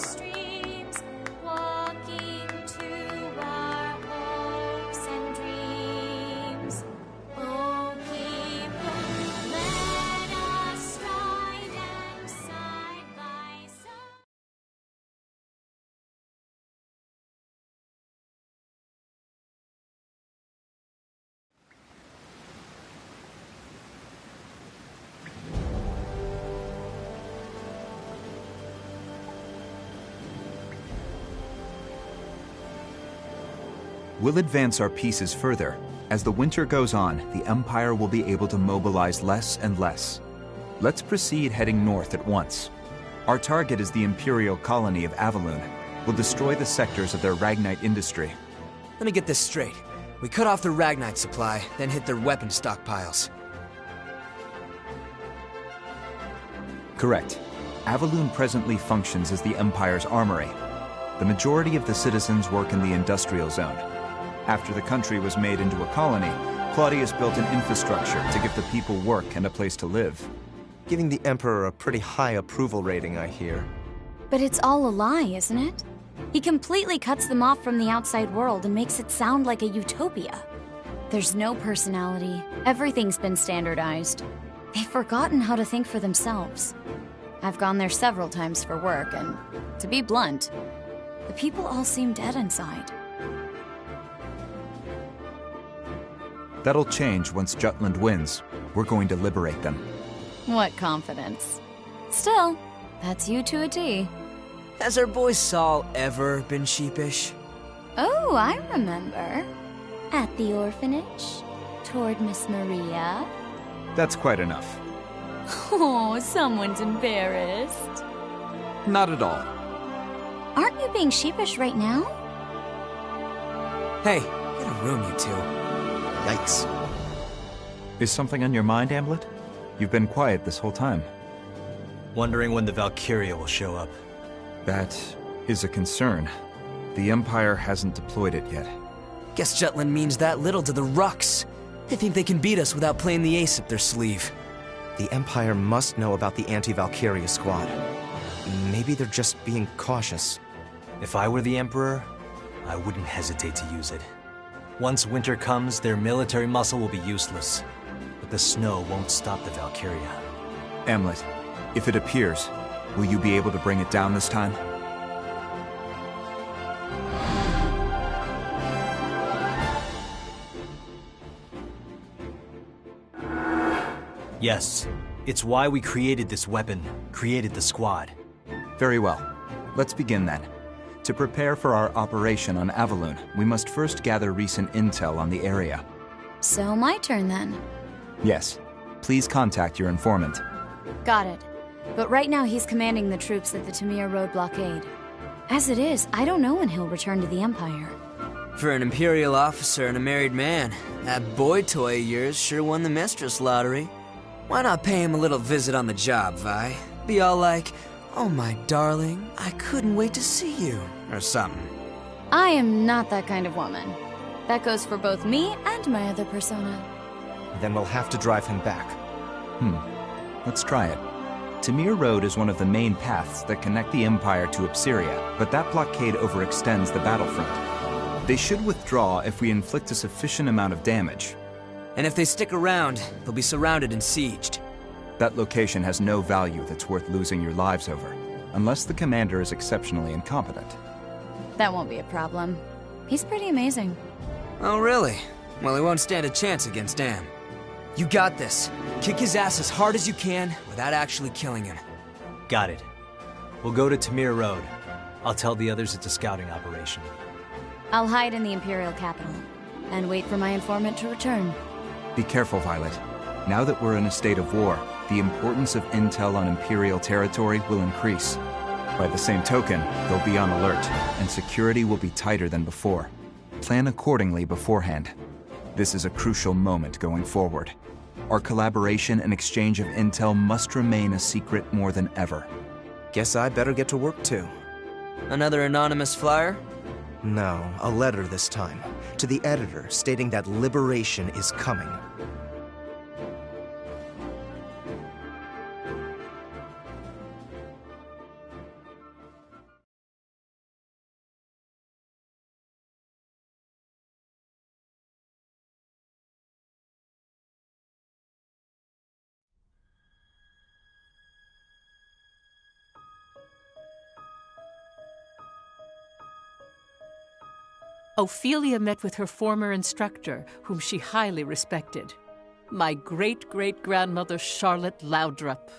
We'll advance our pieces further. As the winter goes on, the Empire will be able to mobilize less and less. Let's proceed heading north at once. Our target is the Imperial colony of Avaloon. We'll destroy the sectors of their Ragnite industry. Let me get this straight. We cut off their Ragnite supply, then hit their weapon stockpiles. Correct. Avaloon presently functions as the Empire's armory. The majority of the citizens work in the industrial zone. After the country was made into a colony, Claudius built an infrastructure to give the people work and a place to live. Giving the Emperor a pretty high approval rating, I hear. But it's all a lie, isn't it? He completely cuts them off from the outside world and makes it sound like a utopia. There's no personality. Everything's been standardized. They've forgotten how to think for themselves. I've gone there several times for work, and to be blunt, the people all seem dead inside. That'll change once Jutland wins. We're going to liberate them. What confidence. Still, that's you to a T. Has our boy Saul ever been sheepish? Oh, I remember. At the orphanage? Toward Miss Maria? That's quite enough. Oh, someone's embarrassed. Not at all. Aren't you being sheepish right now? Hey, get a room, you two. Yikes. Is something on your mind, Amblet? You've been quiet this whole time. Wondering when the Valkyria will show up. That is a concern. The Empire hasn't deployed it yet. Guess Jutland means that little to the Rux. They think they can beat us without playing the ace up their sleeve. The Empire must know about the anti-Valkyria squad. Maybe they're just being cautious. If I were the Emperor, I wouldn't hesitate to use it. Once winter comes, their military muscle will be useless. But the snow won't stop the Valkyria. Amlet, if it appears, will you be able to bring it down this time? Yes. It's why we created this weapon, created the squad. Very well. Let's begin then. To prepare for our operation on Avaloon, we must first gather recent intel on the area. So my turn then. Yes. Please contact your informant. Got it. But right now he's commanding the troops at the Tamir Road blockade. As it is, I don't know when he'll return to the Empire. For an Imperial officer and a married man, that boy toy of yours sure won the mistress lottery. Why not pay him a little visit on the job, Vi? Be all like, "Oh my darling, I couldn't wait to see you," or something. I am not that kind of woman. That goes for both me and my other persona. Then we'll have to drive him back. Let's try it. Tamir Road is one of the main paths that connect the Empire to Ipsiria, but that blockade overextends the battlefront. They should withdraw if we inflict a sufficient amount of damage. And if they stick around, they'll be surrounded and sieged. That location has no value that's worth losing your lives over, unless the commander is exceptionally incompetent. That won't be a problem. He's pretty amazing. Oh, really? Well, he won't stand a chance against Am. You got this. Kick his ass as hard as you can without actually killing him. Got it. We'll go to Tamir Road. I'll tell the others it's a scouting operation. I'll hide in the Imperial capital and wait for my informant to return. Be careful, Violet. Now that we're in a state of war, the importance of intel on Imperial territory will increase. By the same token, they'll be on alert, and security will be tighter than before. Plan accordingly beforehand. This is a crucial moment going forward. Our collaboration and exchange of intel must remain a secret more than ever. Guess I better get to work too. Another anonymous flyer? No, a letter this time. To the editor, stating that liberation is coming. Ophelia met with her former instructor, whom she highly respected, my great-great-grandmother Charlotte Loudrup.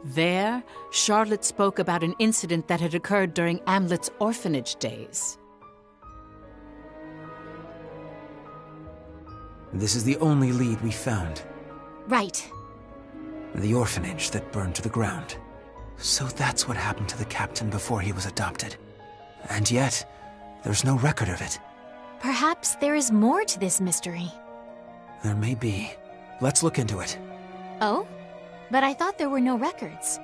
There, Charlotte spoke about an incident that had occurred during Amlet's orphanage days. This is the only lead we found. Right. The orphanage that burned to the ground. So that's what happened to the captain before he was adopted. And yet, there's no record of it. Perhaps there is more to this mystery. There may be. Let's look into it. Oh? But I thought there were no records.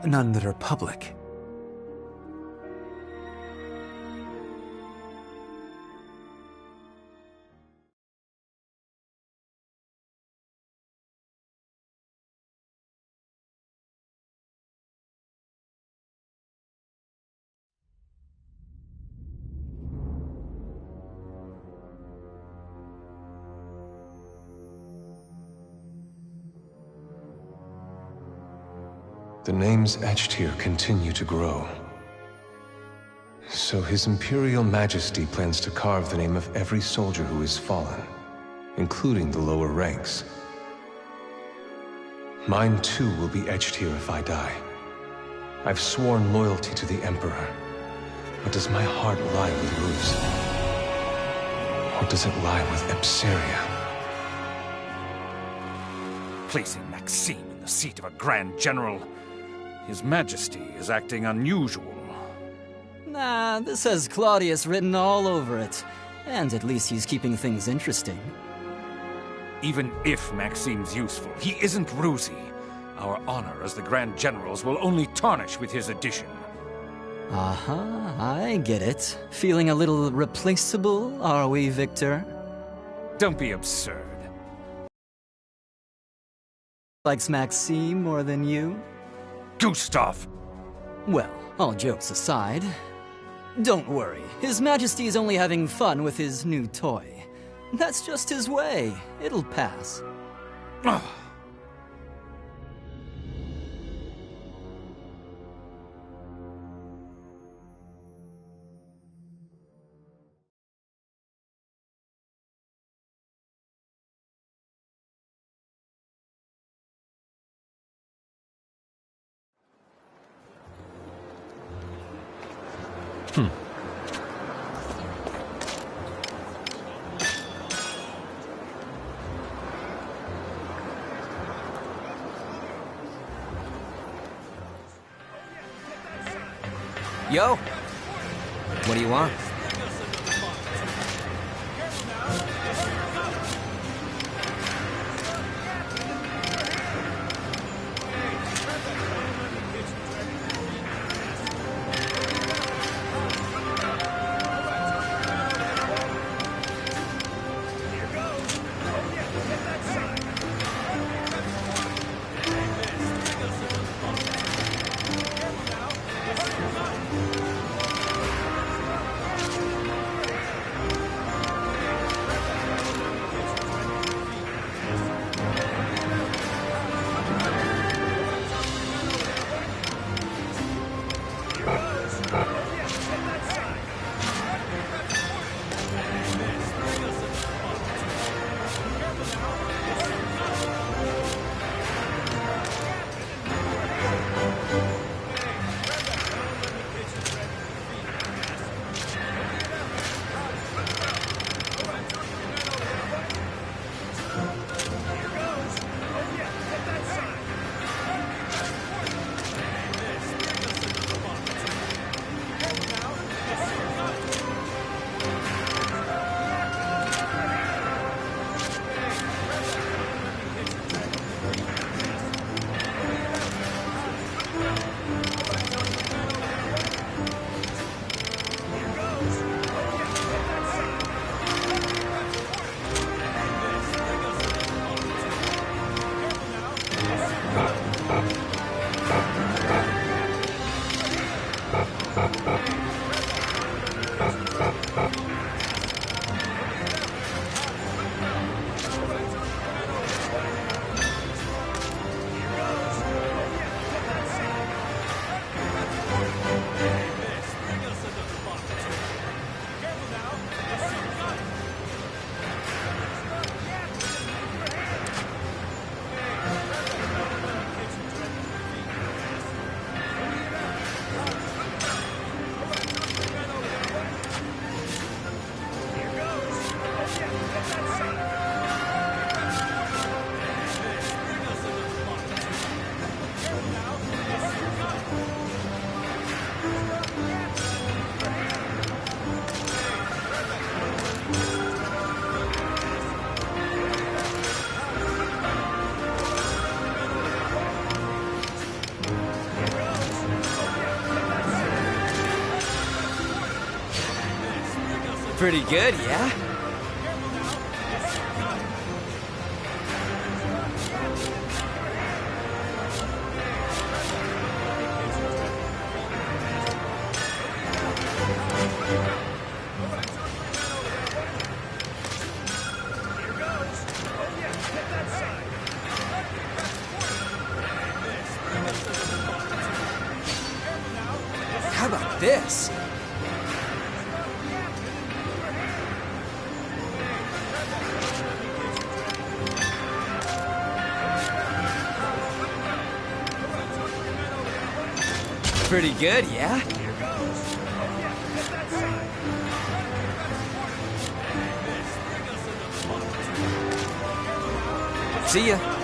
None that are public. The names etched here continue to grow. So His Imperial Majesty plans to carve the name of every soldier who has fallen. including the lower ranks. Mine too will be etched here if I die. I've sworn loyalty to the Emperor, but does my heart lie with Ruse? Or does it lie with Epsiria? Placing Maxime in the seat of a Grand General. His Majesty is acting unusual. Nah, this has Claudius written all over it. And at least he's keeping things interesting. Even if Maxime's useful, he isn't Rusey. Our honor as the Grand Generals will only tarnish with his addition. Aha, I get it. Feeling a little replaceable, are we, Victor? Don't be absurd. Likes Maxime more than you? Gustav! Well, all jokes aside, don't worry. His Majesty is only having fun with his new toy. That's just his way. It'll pass. Yo! What do you want? Pretty good, yeah? How about this? Pretty good, yeah? See ya.